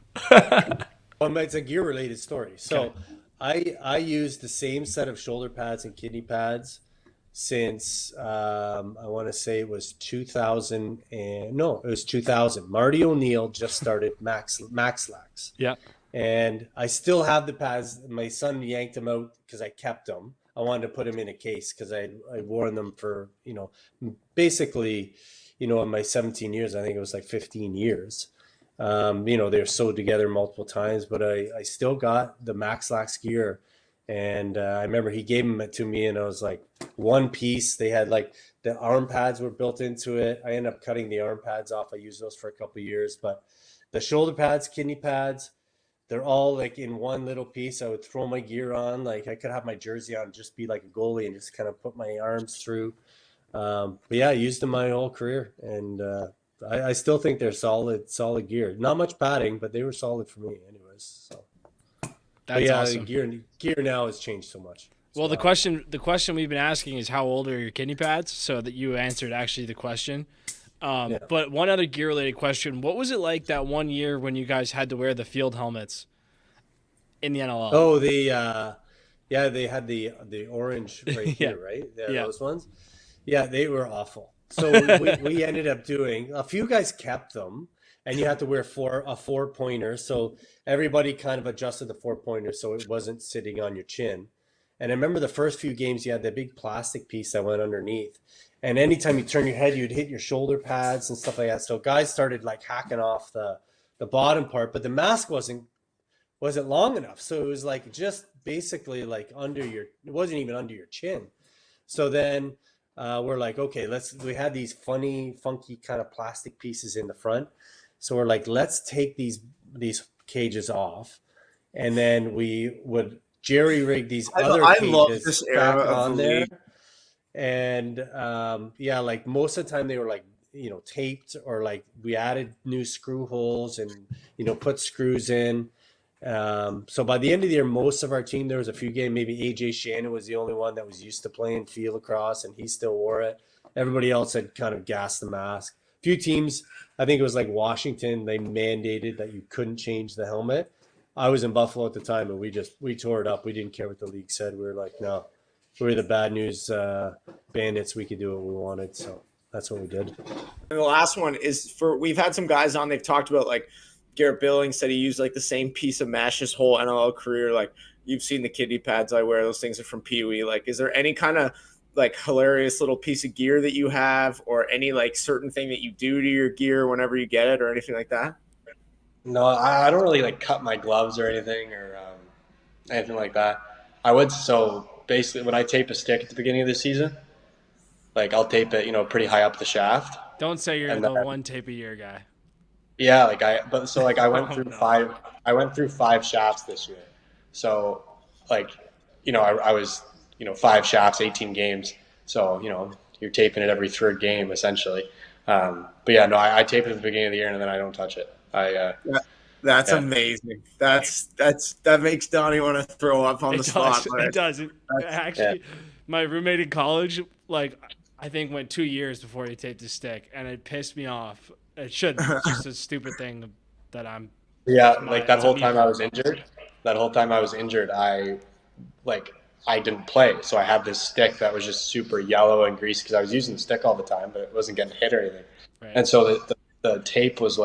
Well, it's a gear related story. So I used the same set of shoulder pads and kidney pads since I want to say it was 2000. It was 2000. Marty O'Neill just started Max Lax. Yeah. And I still have the pads. My son yanked them out because I kept them. I wanted to put them in a case because I worn them for, basically, in my 17 years, I think it was 15 years. They're sewed together multiple times, but I still got the Max Lax gear. And I remember he gave them to me and I was like, one piece. They had the arm pads were built into it. I ended up cutting the arm pads off. I used those for a couple of years, but the shoulder pads, kidney pads, they're all in one little piece. I would throw my gear on. I could have my jersey on, just be like a goalie and just kind of put my arms through. But yeah, I used them my whole career. And I still think they're solid gear. Not much padding, but they were solid for me anyways. So that's awesome. Gear now has changed so much. Well, the question we've been asking is how old are your kidney pads? So that you answered actually the question. But one other gear-related question: what was it like that one year when you guys had to wear the field helmets in the NLL? Oh, they had the orange right here, right? Those ones. Yeah, they were awful. So we ended up doing a few guys kept them, and you had to wear a 4-pointer. So everybody kind of adjusted the 4-pointer so it wasn't sitting on your chin. And I remember the first few games you had that big plastic piece that went underneath. And anytime you turn your head, you'd hit your shoulder pads and stuff like that. So guys started hacking off the bottom part, but the mask wasn't long enough. So it was just basically under it wasn't even under your chin. So then we're okay, we had these funky kind of plastic pieces in the front. So we're let's take these cages off. And then we would jerry rig these other cages love this era back of on the there. league. And most of the time they were taped, or we added new screw holes and put screws in. So by the end of the year, most of our team, there was a few games, maybe AJ Shannon was the only one that was used to playing field lacrosse and he still wore it. Everybody else had kind of gassed the mask. A few teams, I think it was Washington, they mandated that you couldn't change the helmet. I was in Buffalo at the time and we tore it up. We didn't care what the league said. We were no. We were the bad news bandits. We could do what we wanted. So That's what we did. And the last one is we've had some guys on, they've talked about like Garrett Billings said he used like the same piece of mesh his whole NLL career. Like you've seen the kiddie pads I wear, those things are from Pee Wee. Like, is there any kind of like hilarious little piece of gear that you have, or any like certain thing that you do to your gear whenever you get it, or anything like that? No, I don't really like cut my gloves or anything, or anything like that. I would, so basically when I tape a stick at the beginning of the season, like I'll tape it, pretty high up the shaft. Don't say you're the one tape a year guy. Yeah, I went through I went through 5 shafts this year. So I was, 5 shafts, 18 games. So, you're taping it every 3rd game essentially. But yeah, no, I tape it at the beginning of the year and then I don't touch it. That's amazing. That makes Donnie want to throw up on the spot. It does. Actually, my roommate in college, I think went 2 years before he taped his stick, and it pissed me off. It shouldn't. It's just a stupid thing that I'm. Yeah, that whole time I was injured, I didn't play. So I had this stick that was just super yellow and greasy because I was using the stick all the time, but it wasn't getting hit or anything. Right. And so the tape was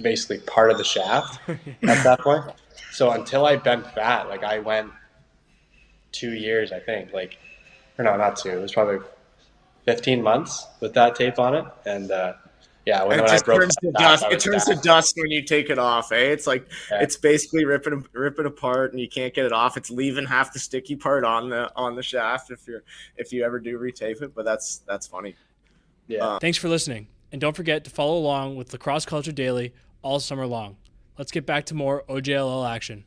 basically part of the shaft at that point. So until I bent that, I went 2 years, I think. Or no, not 2. It was probably 15 months with that tape on it. And when I broke it turns to dust when you take it off. It's it's basically ripping apart, and you can't get it off. It's leaving half the sticky part on the shaft if you ever do retape it. But that's funny. Yeah. Thanks for listening, and don't forget to follow along with Lacrosse Culture Daily all summer long. Let's get back to more OJLL action.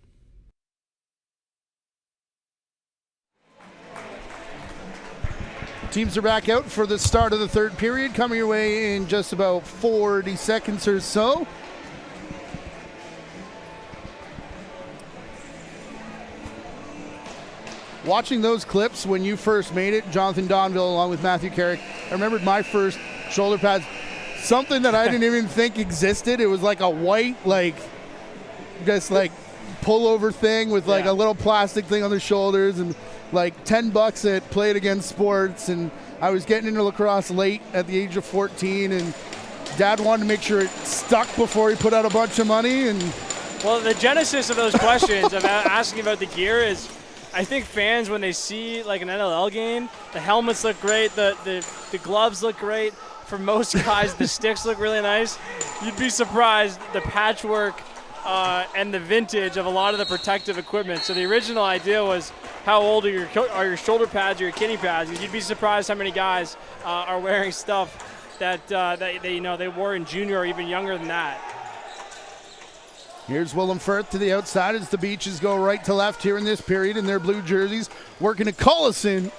Teams are back out for the start of the 3rd period, coming your way in just about 40 seconds or so. Watching those clips when you first made it, Jonathan Donville along with Matthew Carrick, I remembered my first shoulder pads, something that I didn't even think existed. It was like a white, pullover thing with a little plastic thing on the shoulders, and $10 at Play It Again Sports. And I was getting into lacrosse late at the age of 14, and Dad wanted to make sure it stuck before he put out a bunch of money. And well, the genesis of those questions about asking about the gear is, I think fans, when they see an NLL game, the helmets look great, the gloves look great. For most guys, the sticks look really nice. You'd be surprised the patchwork and the vintage of a lot of the protective equipment. So the original idea was, how old are your shoulder pads or your kidney pads? You'd be surprised how many guys are wearing stuff that they wore in junior or even younger than that. Here's Willem Firth to the outside as the Beaches go right to left here in this period in their blue jerseys, working to Collison.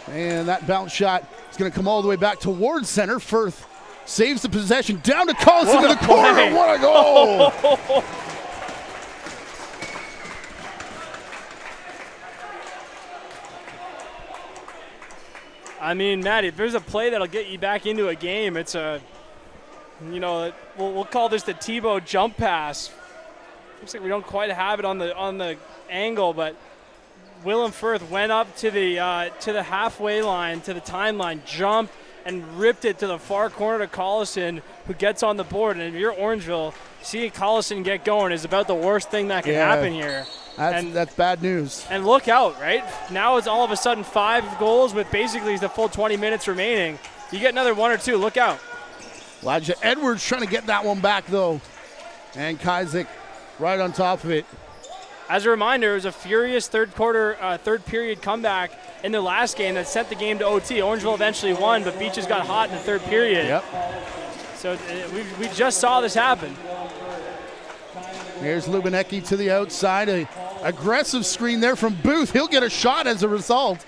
And that bounce shot is going to come all the way back towards center. Firth saves the possession down to Collison to the corner. Play. What a goal! I mean, Matt, if there's a play that'll get you back into a game, it's we'll call this the Tebow jump pass. Looks like we don't quite have it on the angle, but Willem Firth went up to the halfway line, to the timeline, jumped, and ripped it to the far corner to Collison, who gets on the board. And if you're Orangeville, seeing Collison get going is about the worst thing that can happen here. That's bad news. And look out, right? Now it's all of a sudden 5 goals with basically the full 20 minutes remaining. You get another 1 or 2, look out. Elijah Edwards trying to get that one back, though. And Kazik right on top of it. As a reminder, it was a furious third period comeback in the last game that sent the game to OT. Orangeville eventually won, but Beaches got hot in the 3rd period. Yep. So we just saw this happen. Here's Lubinecki to the outside. An aggressive screen there from Booth. He'll get a shot as a result.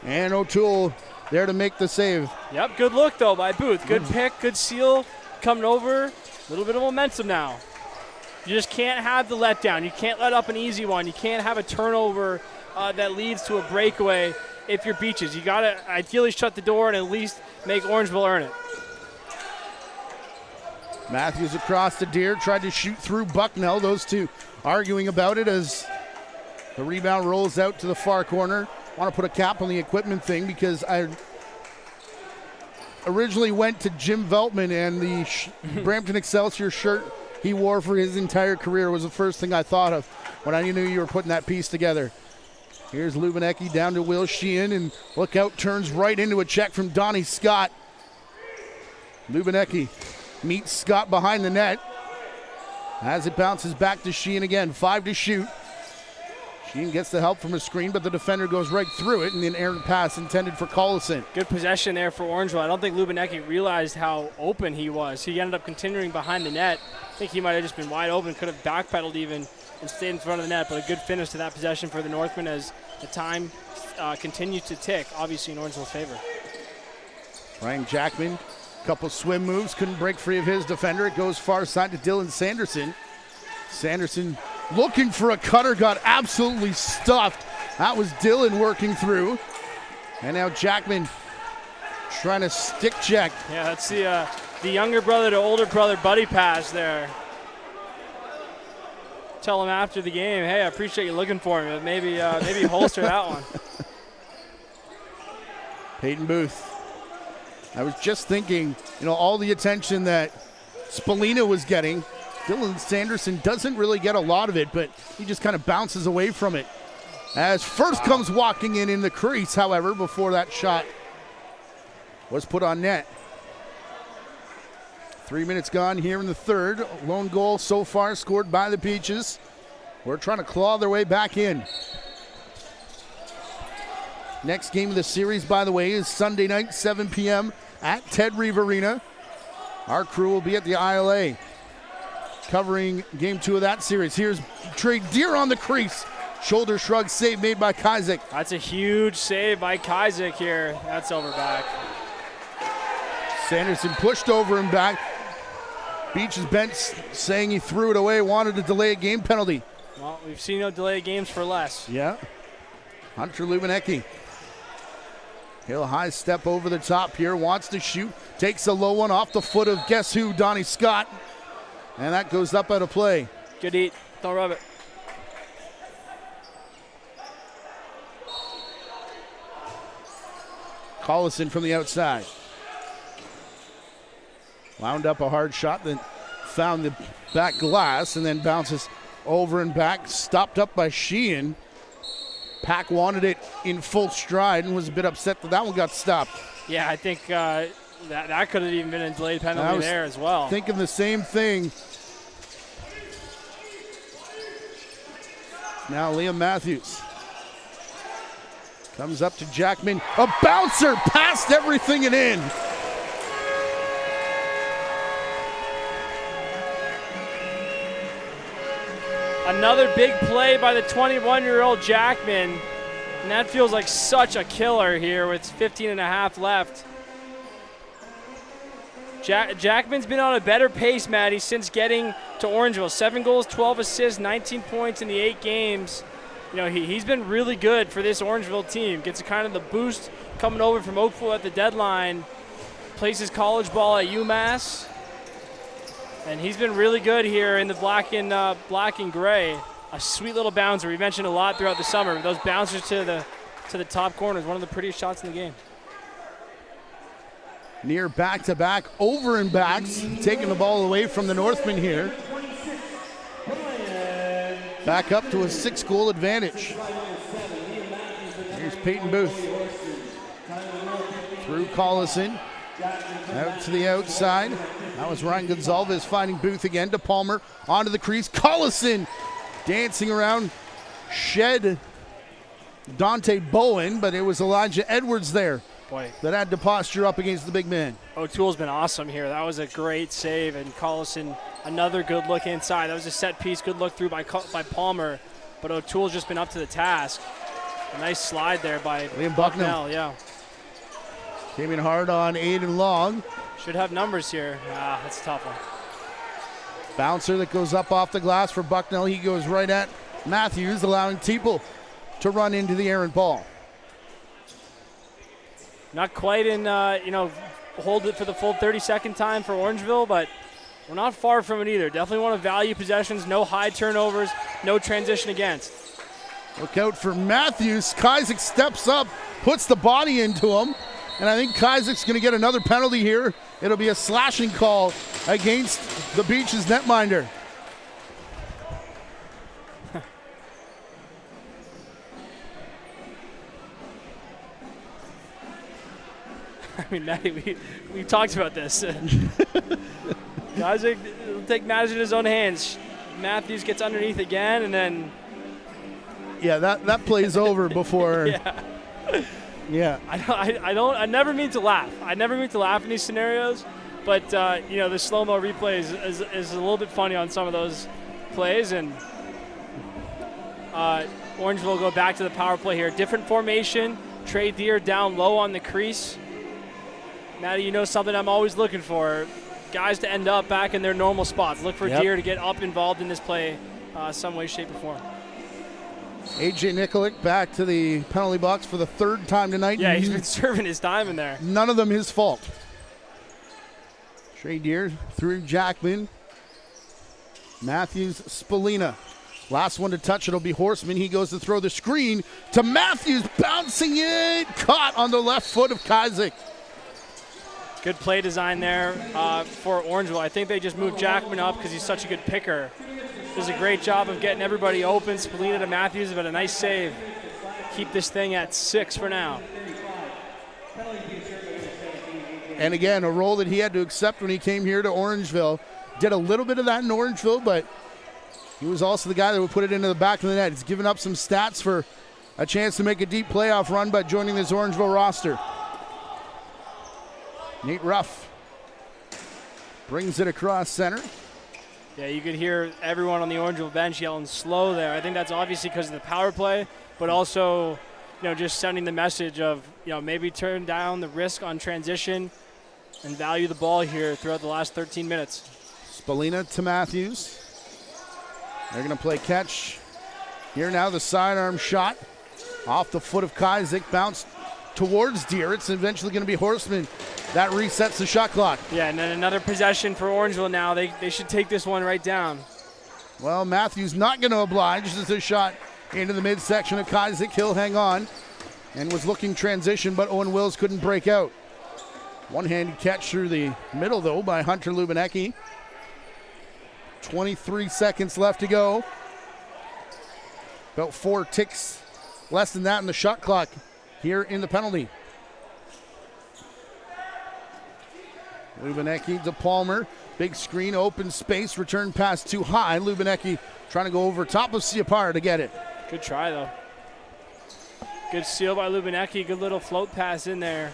And O'Toole there to make the save. Yep, good look, though, by Booth. Good pick, good seal, coming over. A little bit of momentum now. You just can't have the letdown. You can't let up an easy one. You can't have a turnover that leads to a breakaway if you're Beaches. You got to ideally shut the door and at least make Orangeville earn it. Matthews across to Deere, tried to shoot through Bucknell. Those two arguing about it as the rebound rolls out to the far corner. Want to put a cap on the equipment thing because originally went to Jim Veltman, and the Brampton Excelsior shirt he wore for his entire career was the first thing I thought of when I knew you were putting that piece together. Here's Lubinecki down to Will Sheehan, and look out, turns right into a check from Donnie Scott. Lubinecki meets Scott behind the net as it bounces back to Sheehan again. 5 to shoot. Sheehan gets the help from a screen, but the defender goes right through it, and an errant pass intended for Collison. Good possession there for Orangeville. I don't think Lubinecki realized how open he was. He ended up continuing behind the net. I think he might have just been wide open, could have backpedaled even and stayed in front of the net, but a good finish to that possession for the Northmen as the time continues to tick, obviously in Orangeville's favor. Ryan Jackman, couple swim moves, couldn't break free of his defender. It goes far side to Dylan Sanderson. Sanderson looking for a cutter, got absolutely stuffed. That was Dylan working through. And now Jackman trying to stick check. Yeah, that's the younger brother to older brother buddy pass there. Tell him after the game, hey, I appreciate you looking for me, but maybe holster that one. Peyton Booth. I was just thinking, all the attention that Spallina was getting, Dylan Sanderson doesn't really get a lot of it, but he just kind of bounces away from it. As first comes walking in the crease, however, before that shot was put on net. 3 minutes gone here in the third. Lone goal so far scored by the Peaches. We're trying to claw their way back in. Next game of the series, by the way, is Sunday night, 7 p.m. at Ted Reeve Arena. Our crew will be at the ILA covering game 2 of that series. Here's Trey Deer on the crease. Shoulder shrug save made by Kazik. That's a huge save by Kazik here. That's over back. Sanderson pushed over and back. Beach's bench saying he threw it away, wanted to delay a game penalty. Well, we've seen no delay games for less. Yeah. Hunter Lubinecki. He'll high step over the top here, wants to shoot, takes a low one off the foot of guess who, Donnie Scott. And that goes up out of play. Good eat. Don't rub it. Collison from the outside. Wound up a hard shot, then found the back glass, and then bounces over and back. Stopped up by Sheehan. Pack wanted it in full stride and was a bit upset that one got stopped. Yeah, I think that could have even been a delayed penalty there as well. Thinking the same thing. Now Liam Matthews comes up to Jackman. A bouncer past everything and in. Another big play by the 21-year-old Jackman. And that feels like such a killer here with 15 and a half left. Jackman's been on a better pace, Maddie, since getting to Orangeville. 7 goals, 12 assists, 19 points in the 8 games. He's been really good for this Orangeville team. Gets kind of the boost coming over from Oakville at the deadline. Plays his college ball at UMass. And he's been really good here in the black and gray. A sweet little bouncer. We mentioned a lot throughout the summer. Those bouncers to the top corner is one of the prettiest shots in the game. Near back-to-back, over and backs, taking the ball away from the Northmen here. Back up to a 6-goal advantage. Here's Peyton Booth. Through Collison. Out to the outside. That was Ryan Gonzalez finding Booth again to Palmer. Onto the crease. Collison dancing around. Shed Dante Bowen, but it was Elijah Edwards there. Boy, that had to posture up against the big man. O'Toole's been awesome here. That was a great save, and Collison, another good look inside. That was a set piece, good look through by Palmer, but O'Toole's just been up to the task. A nice slide there by Liam Bucknell. Yeah. Came in hard on Aiden Long. Should have numbers here. That's a tough one. Bouncer that goes up off the glass for Bucknell. He goes right at Matthews, allowing Teeple to run into the errant ball. Not quite in, hold it for the full 30-second time for Orangeville, but we're not far from it either. Definitely want to value possessions, no high turnovers, no transition against. Look out for Matthews. Kazik steps up, puts the body into him. And I think Isaac's going to get another penalty here. It'll be a slashing call against the Beaches netminder. I mean, Matty, we talked about this. Isaac will take matters in his own hands. Matthews gets underneath again, and then... Yeah, that plays over before... yeah. Yeah. I never mean to laugh. I never mean to laugh in these scenarios, but, the slow-mo replay is a little bit funny on some of those plays, and Orangeville will go back to the power play here. Different formation. Trey Deer down low on the crease. Matty, you know something I'm always looking for. Guys to end up back in their normal spots. Look for Deer to get up involved in this play some way, shape, or form. AJ Nikolic back to the penalty box for the third time tonight. Yeah, he's been serving his time in there. None of them his fault. Trey Deer through Jackman. Matthews, Spalina. Last one to touch, it'll be Horseman. He goes to throw the screen to Matthews, bouncing it. Caught on the left foot of Isaac. Good play design there for Orangeville. I think they just moved Jackman up because he's such a good picker. Does a great job of getting everybody open. Spalina to Matthews, but a nice save. Keep this thing at 6 for now. And again, a role that he had to accept when he came here to Orangeville. Did a little bit of that in Orangeville, but he was also the guy that would put it into the back of the net. He's given up some stats for a chance to make a deep playoff run by joining this Orangeville roster. Nate Ruff brings it across center. Yeah, you could hear everyone on the Orangeville bench yelling slow there. I think that's obviously because of the power play, but also, just sending the message of, maybe turn down the risk on transition and value the ball here throughout the last 13 minutes. Spalina to Matthews. They're going to play catch. Here now the sidearm shot off the foot of Isaac, bounced towards Deer. It's eventually going to be Horseman. That resets the shot clock. Yeah, and then another possession for Orangeville now. They should take this one right down. Well, Matthews not going to oblige. This is a shot into the midsection of Isaac. He'll hang on and was looking transition, but Owen Wills couldn't break out. One-handed catch through the middle, though, by Hunter Lubinecki. 23 seconds left to go. About 4 ticks less than that in the shot clock here in the penalty. Lubinecki to Palmer. Big screen, open space, return pass too high. Lubinecki trying to go over top of Siapar to get it. Good try, though. Good steal by Lubinecki. Good little float pass in there.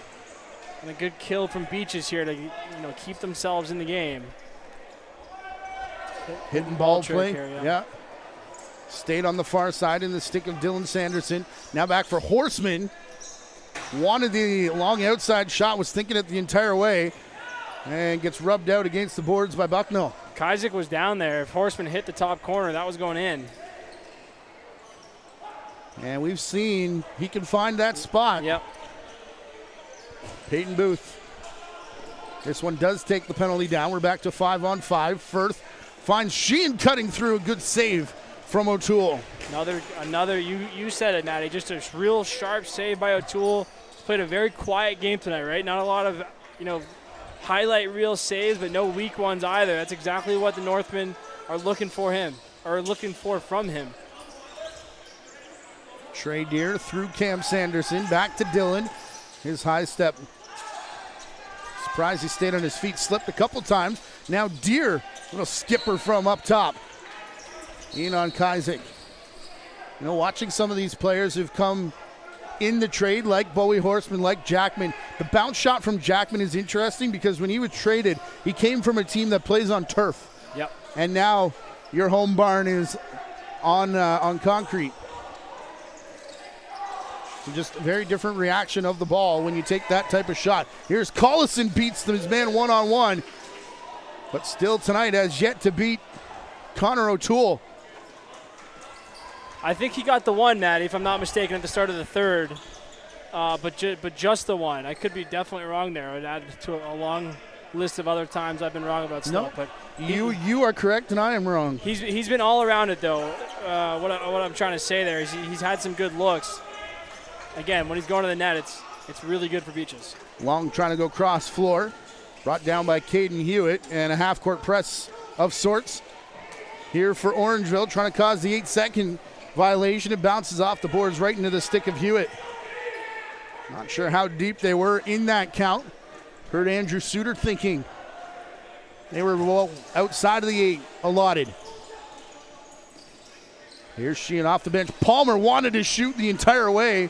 And a good kill from Beaches here to keep themselves in the game. Hidden ball play. Here, yeah. Stayed on the far side in the stick of Dylan Sanderson. Now back for Horseman. Wanted the long outside shot, was thinking it the entire way, and gets rubbed out against the boards by Bucknell. Isaac was down there. If Horseman hit the top corner, that was going in. And we've seen he can find that spot. Yep. Peyton Booth. This one does take the penalty down. We're back to 5-on-5. Firth finds Sheehan cutting through. A good save from O'Toole. Another. You said it, Matty. Just a real sharp save by O'Toole. He's played a very quiet game tonight, right? Not a lot of, highlight reel saves, but no weak ones either. That's exactly what the Northmen are looking for from him. Trey Deer through Cam Sanderson. Back to Dylan. His high step. Surprised he stayed on his feet. Slipped a couple times. Now Deer, little skipper from up top. In on Isaac. Watching some of these players who've come in the trade, like Bowie Horseman, like Jackman. The bounce shot from Jackman is interesting because when he was traded, he came from a team that plays on turf. Yep. And now your home barn is on concrete. So just a very different reaction of the ball when you take that type of shot. Here's Collison, beats his man one-on-one, but still tonight has yet to beat Connor O'Toole. I think he got the one, Matty, if I'm not mistaken, at the start of the third. But just the one. I could be definitely wrong there. I'd add to a long list of other times I've been wrong about stuff. No, but you are correct and I am wrong. He's been all around it, though. What I'm trying to say there is he's had some good looks. Again, when he's going to the net, it's really good for Beaches. Long trying to go cross floor. Brought down by Caden Hewitt, and a half-court press of sorts here for Orangeville, trying to cause the 8-second violation. It bounces off the boards right into the stick of Hewitt. Not sure how deep they were in that count. Heard Andrew Suter thinking they were well outside of the 8 allotted. Here's Sheehan off the bench. Palmer wanted to shoot the entire way.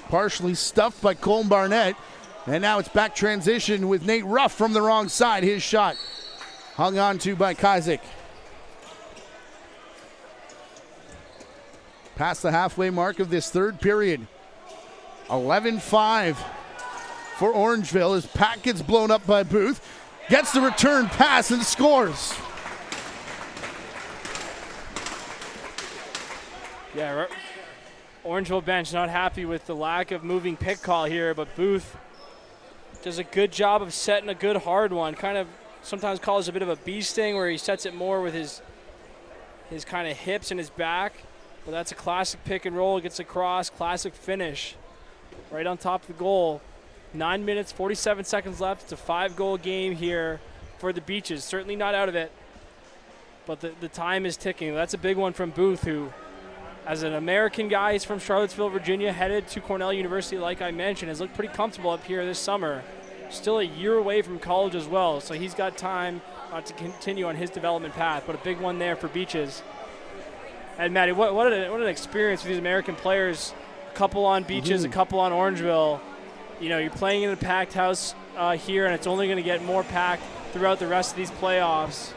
Partially stuffed by Colm Barnett. And now it's back transition with Nate Ruff from the wrong side. His shot hung on to by Kazik. Past the halfway mark of this third period. 11-5 for Orangeville as Pat gets blown up by Booth. Gets the return pass and scores. Yeah, Orangeville bench not happy with the lack of moving pick call here, but Booth does a good job of setting a good hard one. Kind of sometimes calls a bit of a bee sting where he sets it more with his kind of hips and his back. But that's a classic pick and roll. Gets across, classic finish. Right on top of the goal. 9 minutes, 47 seconds left. It's a 5-goal game here for the Beaches. Certainly not out of it, but the time is ticking. That's a big one from Booth, who, as an American guy, he's from Charlottesville, Virginia, headed to Cornell University, like I mentioned, has looked pretty comfortable up here this summer. Still a year away from college as well, so he's got time to continue on his development path, but a big one there for Beaches. And Maddie, what an experience for these American players. A couple on Beaches, a couple on Orangeville. You know, you're playing in a packed house here, and it's only going to get more packed throughout the rest of these playoffs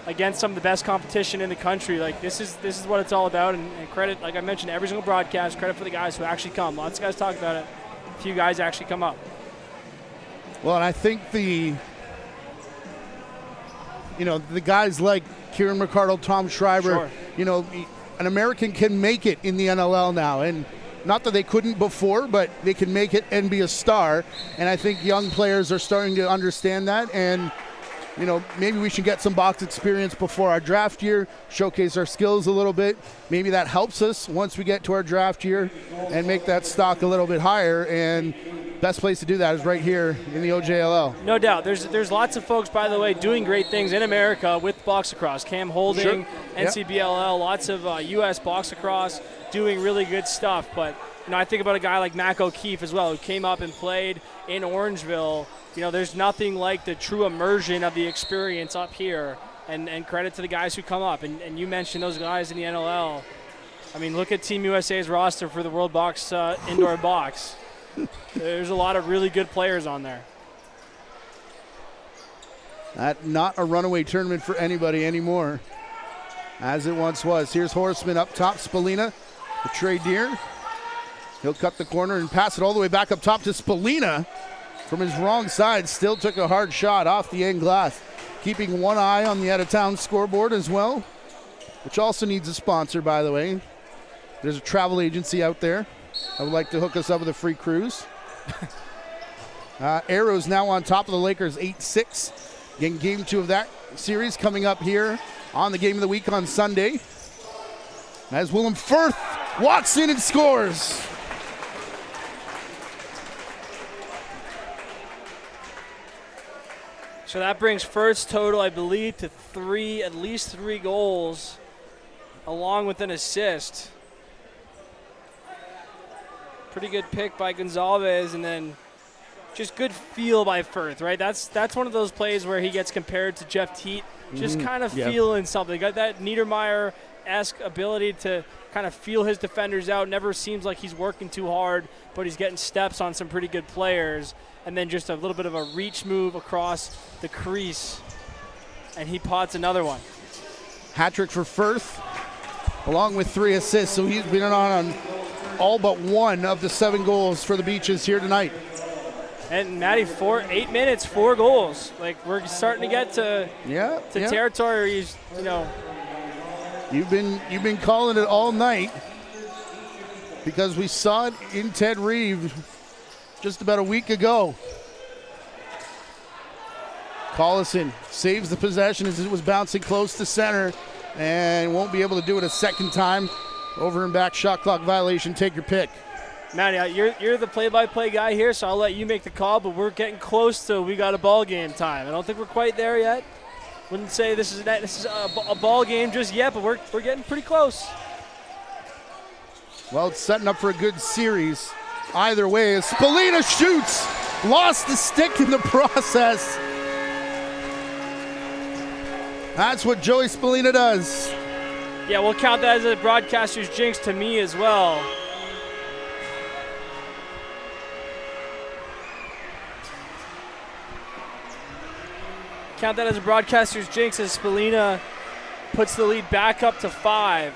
against some of the best competition in the country. Like, this is what it's all about, and credit, like I mentioned, every single broadcast, credit for the guys who actually come. Lots of guys talk about it. A few guys actually come up. Well, and I think the guys like Kieran McCardle, Tom Schreiber, an American can make it in the NLL now. And not that they couldn't before, but they can make it and be a star. And I think young players are starting to understand that. And, maybe we should get some box experience before our draft year, showcase our skills a little bit. Maybe that helps us once we get to our draft year and make that stock a little bit higher. And best place to do that is right here in the OJLL. No doubt. There's lots of folks, by the way, doing great things in America with box lacrosse. Cam Holding, Sure. NCBLL, lots of U.S. box lacrosse doing really good stuff. But, I think about a guy like Mac O'Keefe as well, who came up and played in Orangeville. There's nothing like the true immersion of the experience up here. And credit to the guys who come up. And you mentioned those guys in the NLL. I mean, look at Team USA's roster for the World Box Indoor Box. There's a lot of really good players on there. Not a runaway tournament for anybody anymore, as it once was. Here's Horseman up top, Spalina, the Trey Deer. He'll cut the corner and pass it all the way back up top to Spalina. From his wrong side, still took a hard shot off the end glass. Keeping one eye on the out-of-town scoreboard as well, which also needs a sponsor, by the way. There's a travel agency out there. I would like to hook us up with a free cruise. Arrows now on top of the Lakers, 8-6. Again, game 2 of that series coming up here on the Game of the Week on Sunday. As Willem Firth walks in and scores. So that brings Firth's total, I believe, to at least three goals, along with an assist. Pretty good pick by Gonzalez, and then just good feel by Firth, right? That's one of those plays where he gets compared to Jeff Teat, just kind of feeling something. Got that Niedermeyer-esque ability to kind of feel his defenders out. Never seems like he's working too hard, but he's getting steps on some pretty good players. And then just a little bit of a reach move across the crease, and he pots another one. Hat-trick for Firth, along with 3 assists, so he's been on all but one of the 7 goals for the Beaches here tonight. And Matty, 8 minutes, 4 goals. Like, we're starting to get to territory where he's, You've been calling it all night because we saw it in Ted Reeve just about a week ago. Collison saves the possession as it was bouncing close to center and won't be able to do it a second time. Over and back shot clock violation. Take your pick. Matty, you're the play-by-play guy here, so I'll let you make the call, but we're getting close to we got a ball game time. I don't think we're quite there yet. Wouldn't say this is a ball game just yet, but we're getting pretty close. Well, it's setting up for a good series. Either way, as Spalina shoots, lost the stick in the process. That's what Joey Spalina does. Yeah, we'll count that as a broadcaster's jinx to me as well. Count that as a broadcaster's jinx as Spalina puts the lead back up to 5.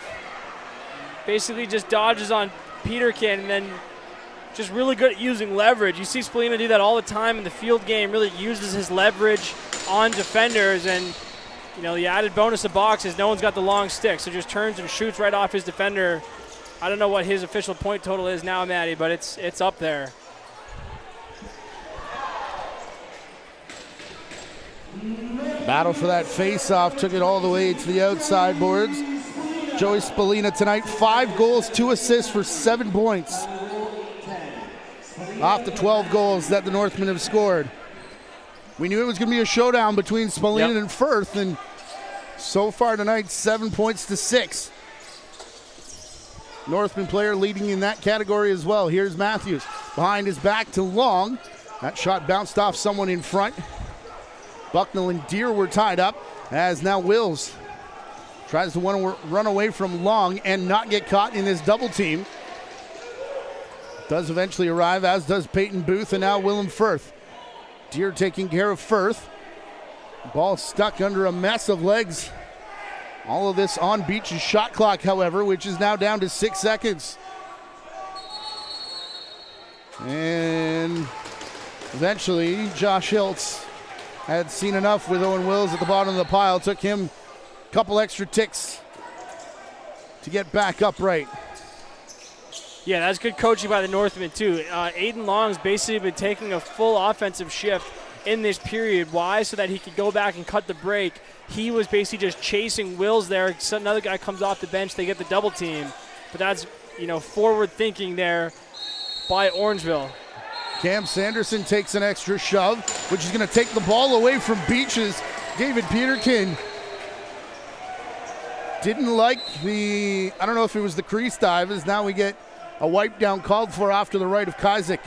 Basically just dodges on Peterkin and then just really good at using leverage. You see Spalina do that all the time in the field game, really uses his leverage on defenders, and you know, the added bonus of box is no one's got the long stick, so just turns and shoots right off his defender. I don't know what his official point total is now, Matty, but it's up there. Battle for that face-off, took it all the way to the outside boards. Joey Spalina tonight, 5 goals, 2 assists for 7 points. Off the 12 goals that the Northmen have scored. We knew it was going to be a showdown between Spalina and Firth, and so far tonight, 7 points to 6. Northman player leading in that category as well. Here's Matthews, behind his back to Long. That shot bounced off someone in front. Bucknell and Deere were tied up, as now Wills tries to run away from Long and not get caught in this double team. Does eventually arrive, as does Peyton Booth, and now Willem Firth. Deere taking care of Firth. Ball stuck under a mess of legs. All of this on Beach's shot clock, however, which is now down to 6 seconds. And eventually, Josh Hiltz had seen enough with Owen Wills at the bottom of the pile. Took him a couple extra ticks to get back upright. Yeah, that's good coaching by the Northmen, too. Aiden Long's basically been taking a full offensive shift in this period. Why? So that he could go back and cut the break. He was basically just chasing Wills there. So another guy comes off the bench. They get the double team. But that's, you know, forward thinking there by Orangeville. Cam Sanderson takes an extra shove, which is going to take the ball away from Beaches. David Peterkin didn't like the, I don't know if it was the crease dive, as now we get a wipe down called for after the right of Kazik.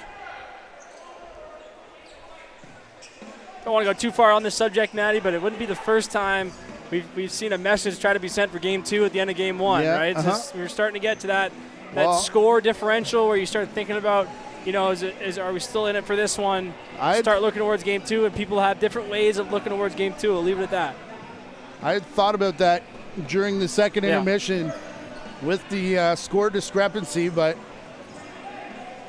Don't want to go too far on this subject, Matty, but it wouldn't be the first time we've seen a message try to be sent for game 2 at the end of game 1, right? We're starting to get to that score differential where you start thinking about, you know, are we still in it for this one? Start looking towards game 2, and people have different ways of looking towards game 2. I'll leave it at that. I had thought about that during the second intermission with the score discrepancy, but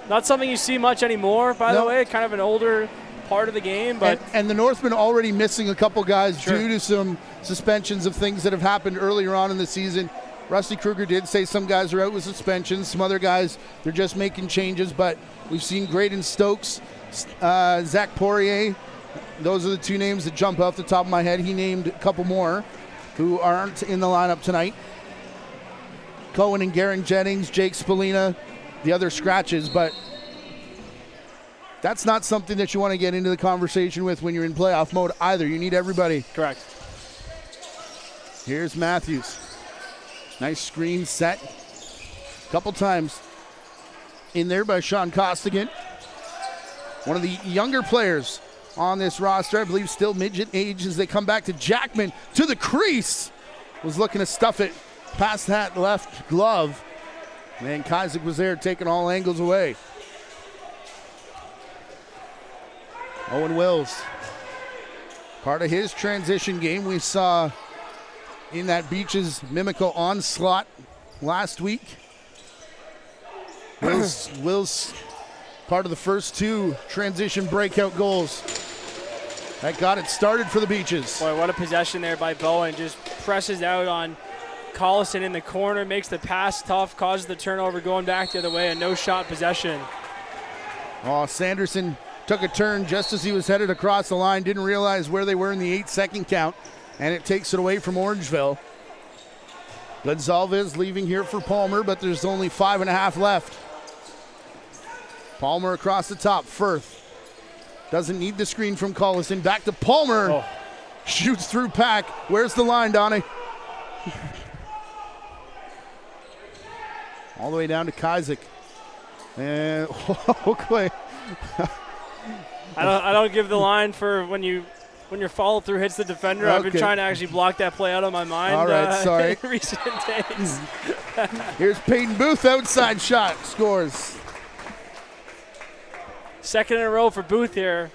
not something you see much anymore, by the way. Kind of an older part of the game, but and the Northmen already missing a couple guys due to some suspensions of things that have happened earlier on in the season. Rusty Kruger did say some guys are out with suspensions, some other guys they're just making changes, but we've seen Graydon Stokes, Zach Poirier. Those are the 2 names that jump off the top of my head. He named a couple more who aren't in the lineup tonight. Cohen and Garen Jennings, Jake Spalina, the other scratches, but that's not something that you want to get into the conversation with when you're in playoff mode either. You need everybody. Correct. Here's Matthews. Nice screen set. A couple times in there by Sean Costigan. One of the younger players on this roster, I believe still midget age, as they come back to Jackman to the crease. Was looking to stuff it past that left glove. Man, Kazik was there taking all angles away. Owen Wills, part of his transition game we saw in that Beaches Mimico onslaught last week. Wills part of the first 2 transition breakout goals that got it started for the Beaches. Boy, what a possession there by Bowen. Just presses out on Collison in the corner, makes the pass tough, causes the turnover going back the other way, and no shot possession. Oh, Sanderson took a turn just as he was headed across the line, didn't realize where they were in the 8-second count, and it takes it away from Orangeville. Gonzalez leaving here for Palmer, but there's only 5.5 left. Palmer across the top. Firth doesn't need the screen from Collison. Back to Palmer. Oh. Shoots through Pack. Where's the line, Donnie? All the way down to Kazik. And okay. I don't give the line for when your follow through hits the defender. I've been trying to actually block that play out of my mind. All right, sorry. In recent days. Here's Peyton Booth, outside shot, scores. Second in a row for Booth here.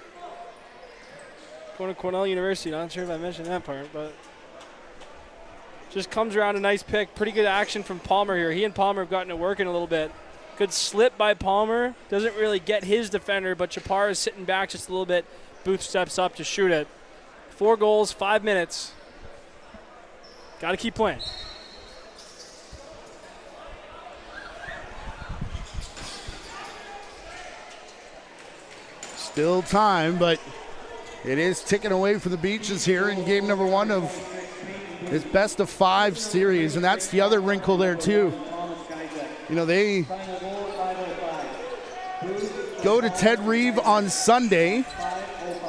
Going to Cornell University. Not sure if I mentioned that part, but just comes around a nice pick. Pretty good action from Palmer here. He and Palmer have gotten it working a little bit. Good slip by Palmer. Doesn't really get his defender, but Chaparro is sitting back just a little bit. Booth steps up to shoot it. 4 goals, 5 minutes. Got to keep playing. Still time, but it is ticking away for the Beaches here in game number 1 of this best of 5 series, and that's the other wrinkle there too. You know, they go to Ted Reeve on Sunday.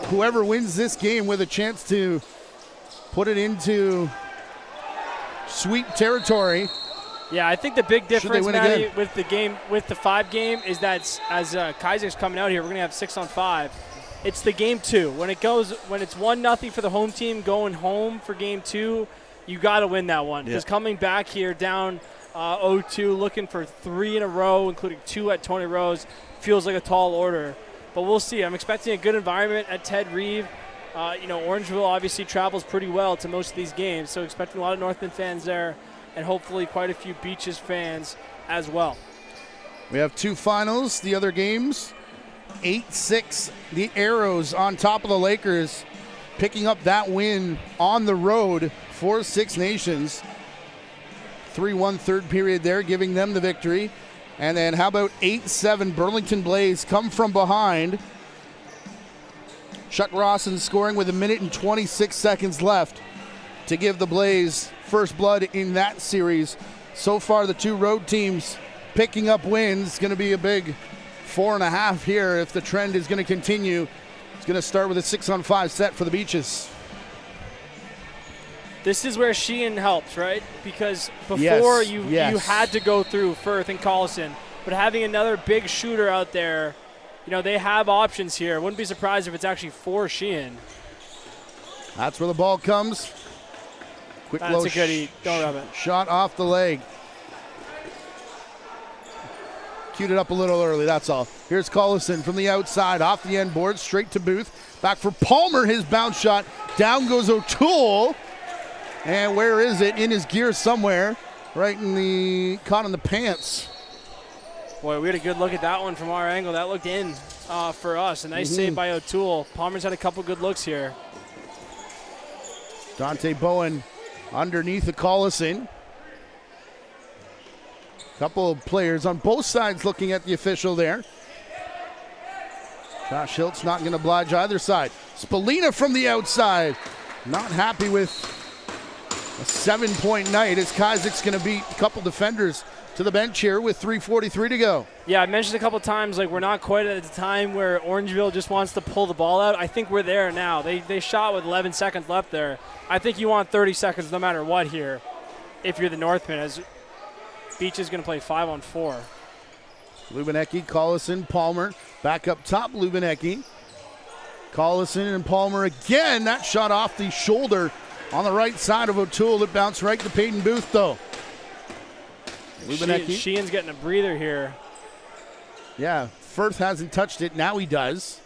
Whoever wins this game with a chance to put it into sweep territory. Yeah, I think the big difference, Matty, again? with the 5 game is that as Kaiser's coming out here, we're gonna have 6-on-5. It's the game 2. When it's 1-0 for the home team going home for game 2, you got to win that one. Because coming back here down 0-2, looking for 3 in a row, including 2 at Tony Rose, feels like a tall order. But we'll see. I'm expecting a good environment at Ted Reeve. Orangeville obviously travels pretty well to most of these games, so expecting a lot of Northmen fans there, and hopefully quite a few Beaches fans as well. We have 2 finals. The other games, 8-6. The Arrows on top of the Lakers, picking up that win on the road for Six Nations. 3-1 third period there, giving them the victory. And then how about 8-7 Burlington Blaze come from behind. Chuck Rawson scoring with 1 minute and 26 seconds left to give the Blaze first blood in that series. So far, the 2 road teams picking up wins. It's going to be a big 4.5 here if the trend is going to continue. It's going to start with a 6-on-5 set for the Beaches. This is where Sheehan helps, right? Because before you had to go through Firth and Collison, but having another big shooter out there, they have options here. Wouldn't be surprised if it's actually for Sheehan. That's where the ball comes. Quick That's low a goodie. Don't rub it. Shot off the leg. Queued it up a little early, that's all. Here's Collison from the outside, off the end board, straight to Booth. Back for Palmer, his bounce shot. Down goes O'Toole. And where is it? In his gear somewhere. Right caught in the pants. Boy, we had a good look at that one from our angle. That looked in for us. A nice save by O'Toole. Palmer's had a couple good looks here. Dante Bowen underneath the Collison. Couple of players on both sides looking at the official there. Josh Hiltz not going to oblige either side. Spalina from the outside. Not happy with a 7-point night as Kazak's going to beat a couple defenders to the bench here with 3:43 to go. Yeah, I mentioned a couple times, we're not quite at the time where Orangeville just wants to pull the ball out. I think we're there now. They shot with 11 seconds left there. I think you want 30 seconds no matter what here if you're the Northmen, as Beach is going to play 5-on-4. Lubinecki, Collison, Palmer. Back up top, Lubinecki. Collison and Palmer again. That shot off the shoulder on the right side of O'Toole. It bounced right to Peyton Booth, though. Lubinecki. Sheehan's getting a breather here. Yeah, Firth hasn't touched it. Now he does.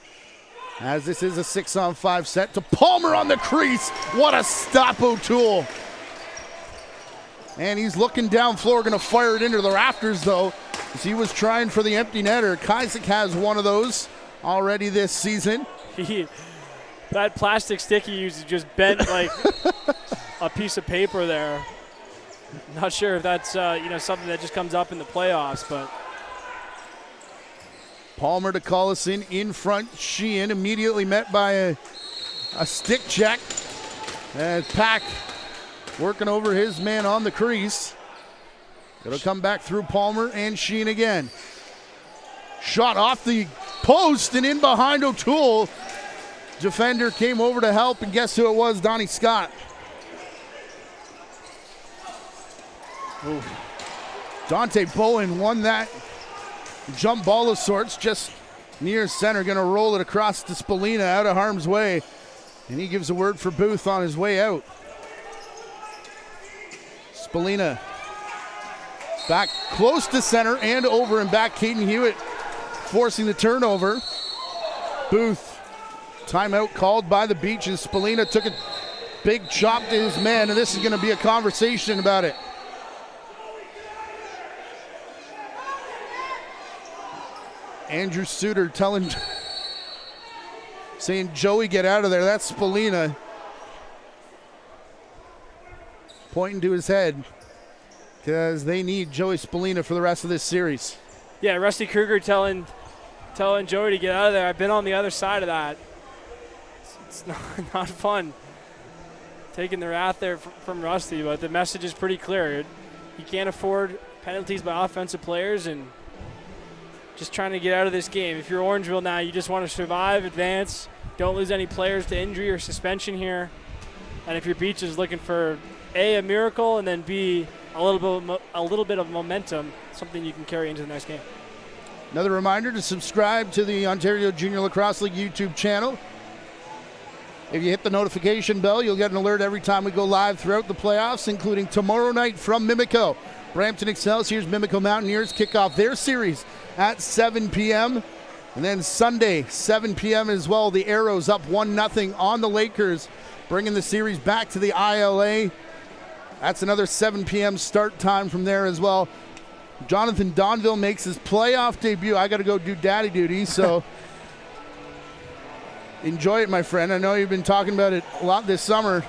As this is a 6-on-5 set to Palmer on the crease. What a stop, O'Toole. And he's looking down floor, going to fire it into the rafters, though, as he was trying for the empty netter. Kaisak has one of those already this season. That plastic stick he used just bent like a piece of paper there. Not sure if that's something that just comes up in the playoffs, but Palmer to Collison in front. Sheehan immediately met by a stick check. And Pack working over his man on the crease. It'll come back through Palmer and Sheehan again. Shot off the post and in behind O'Toole. Defender came over to help, and guess who it was? Donnie Scott. Ooh. Dante Bowen won that jump ball of sorts, just near center, gonna roll it across to Spallina out of harm's way. And he gives a word for Booth on his way out. Spallina back close to center and over and back. Caden Hewitt forcing the turnover. Booth, timeout called by the Beaches. Spallina took a big chop to his man, and this is gonna be a conversation about it. Andrew Suter saying, Joey, get out of there. That's Spallina. Pointing to his head because they need Joey Spallina for the rest of this series. Yeah, Rusty Kruger telling Joey to get out of there. I've been on the other side of that. It's not fun taking the wrath there from Rusty, but the message is pretty clear. You can't afford penalties by offensive players, and just trying to get out of this game. If you're Orangeville now, you just want to survive, advance, don't lose any players to injury or suspension here. And if your Beach is looking for A, miracle, and then B, a little bit of momentum, something you can carry into the next game. Another reminder to subscribe to the Ontario Junior Lacrosse League YouTube channel. If you hit the notification bell, you'll get an alert every time we go live throughout the playoffs, including tomorrow night from Mimico. Brampton Excelsior's Mimico Mountaineers kick off their series at 7 p.m. And then Sunday, 7 p.m. as well, the Arrows up 1-0 on the Lakers, bringing the series back to the ILA. That's another 7 p.m. start time from there as well. Jonathan Donville makes his playoff debut. I got to go do daddy duty, so enjoy it, my friend. I know you've been talking about it a lot this summer.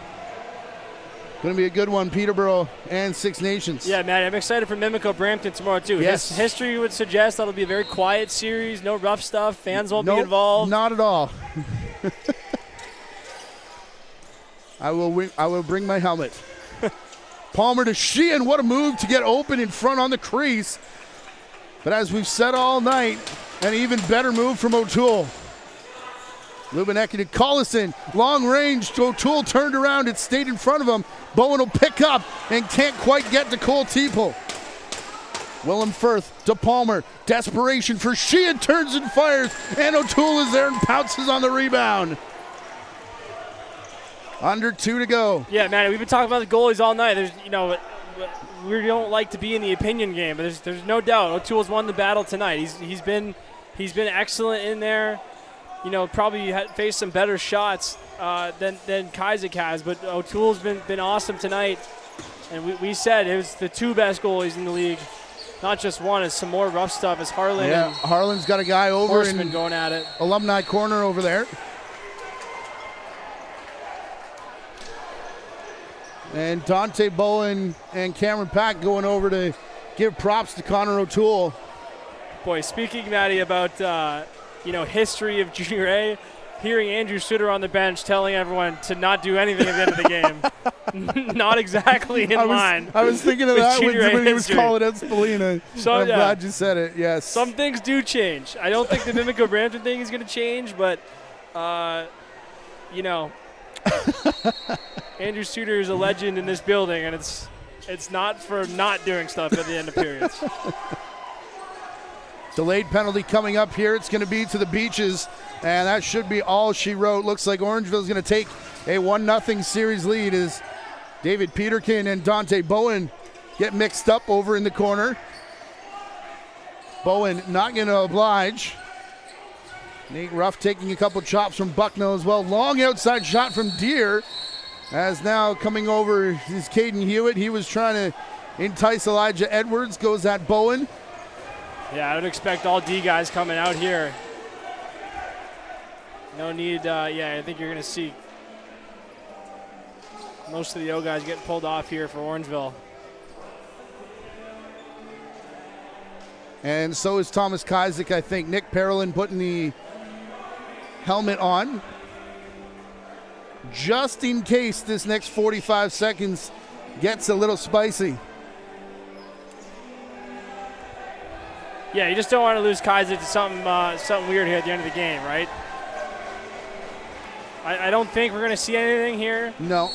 Going to be a good one, Peterborough and Six Nations. Yeah, Matt, I'm excited for Mimico Brampton tomorrow, too. Yes. History would suggest that'll be a very quiet series, no rough stuff, fans won't be involved. Not at all. I will bring my helmet. Palmer to Sheehan, what a move to get open in front on the crease. But as we've said all night, an even better move from O'Toole. Lubinecki to Collison, long range. O'Toole turned around, it stayed in front of him. Bowen will pick up and can't quite get to Cole Teeple. Willem Firth to Palmer, desperation for Sheehan, turns and fires, and O'Toole is there and pounces on the rebound. Under 2 to go. Yeah, man, we've been talking about the goalies all night. There's, we don't like to be in the opinion game, but there's no doubt O'Toole's won the battle tonight. He's been excellent in there. Probably faced some better shots than Kaizek has, but O'Toole's been awesome tonight. And we said it was the 2 best goalies in the league, not just one. It's some more rough stuff as Harlan. Yeah, Harlan's got a guy over Horseman in going at it. Alumni corner over there. And Dante Bowen and Cameron Pack going over to give props to Connor O'Toole. Boy, speaking, Matty, about history of Junior A, hearing Andrew Suter on the bench telling everyone to not do anything at the end of the game. Not exactly in line. I was thinking of that when he was calling out Spallina. So, I'm glad you said it, yes. Some things do change. I don't think the Mimico Brampton thing is going to change, but, Andrew Suter is a legend in this building, and it's not for not doing stuff at the end of periods. Delayed penalty coming up here. It's going to be to the Beaches, and that should be all she wrote. Looks like Orangeville is going to take a 1-0 series lead as David Peterkin and Dante Bowen get mixed up over in the corner. Bowen not going to oblige. Nate Ruff taking a couple chops from Bucknell as well. Long outside shot from Deere. As now coming over is Caden Hewitt. He was trying to entice Elijah Edwards. Goes at Bowen. Yeah, I would expect all D guys coming out here. No need, I think you're going to see most of the O guys getting pulled off here for Orangeville. And so is Thomas Kaizek, I think. Nick Parolin putting the helmet on, just in case this next 45 seconds gets a little spicy. Yeah, you just don't want to lose Kaiser to something weird here at the end of the game, right? I don't think we're going to see anything here. No.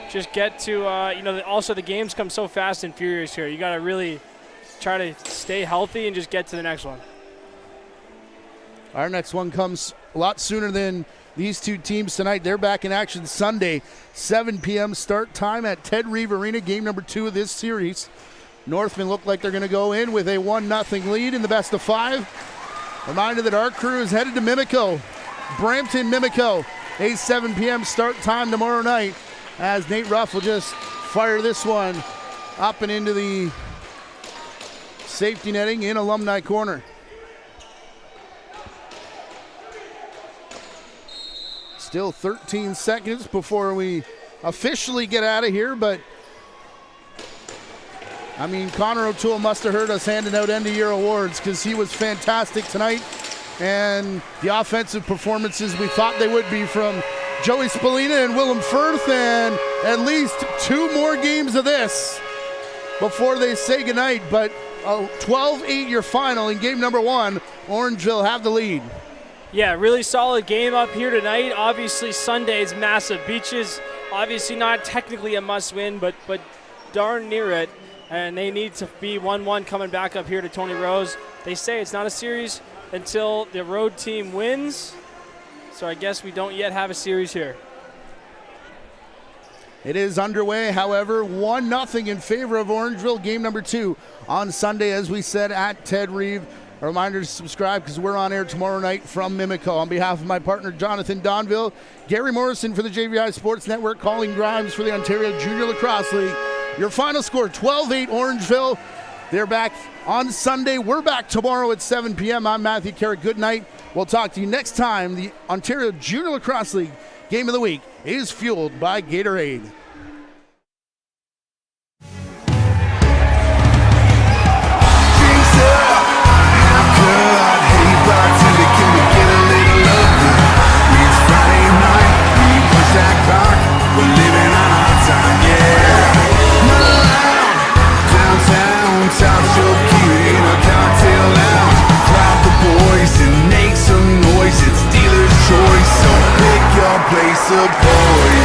Just get to, also the games come so fast and furious here. You got to really try to stay healthy and just get to the next one. Our next one comes a lot sooner than these two teams tonight. They're back in action Sunday, 7 p.m. start time at Ted Reeve Arena, game number 2 of this series. Northmen look like they're going to go in with a 1-0 lead in the best of 5. Reminder that our crew is headed to Mimico, Brampton, Mimico, a 7 p.m. start time tomorrow night, as Nate Ruff will just fire this one up and into the safety netting in Alumni Corner. Still 13 seconds before we officially get out of here, but I mean, Connor O'Toole must have heard us handing out end-of-year awards because he was fantastic tonight, and the offensive performances we thought they would be from Joey Spallina and Willem Firth, and at least 2 more games of this before they say goodnight. But a 12-8 your final in game number 1, Orangeville have the lead. Yeah, really solid game up here tonight. Obviously, Sunday's massive. Beaches, obviously not technically a must-win, but darn near it. And they need to be 1-1 coming back up here to Tony Rose. They say it's not a series until the road team wins. So I guess we don't yet have a series here. It is underway, however, 1-0 in favor of Orangeville, game number 2 on Sunday, as we said, at Ted Reeve. A reminder to subscribe because we're on air tomorrow night from Mimico. On behalf of my partner, Jonathan Donville, Gary Morrison for the JVI Sports Network, Colin Grimes for the Ontario Junior Lacrosse League. Your final score, 12-8 Orangeville. They're back on Sunday. We're back tomorrow at 7 p.m. I'm Matthew Carrick. Good night. We'll talk to you next time. The Ontario Junior Lacrosse League Game of the Week is fueled by Gatorade. Place of boys.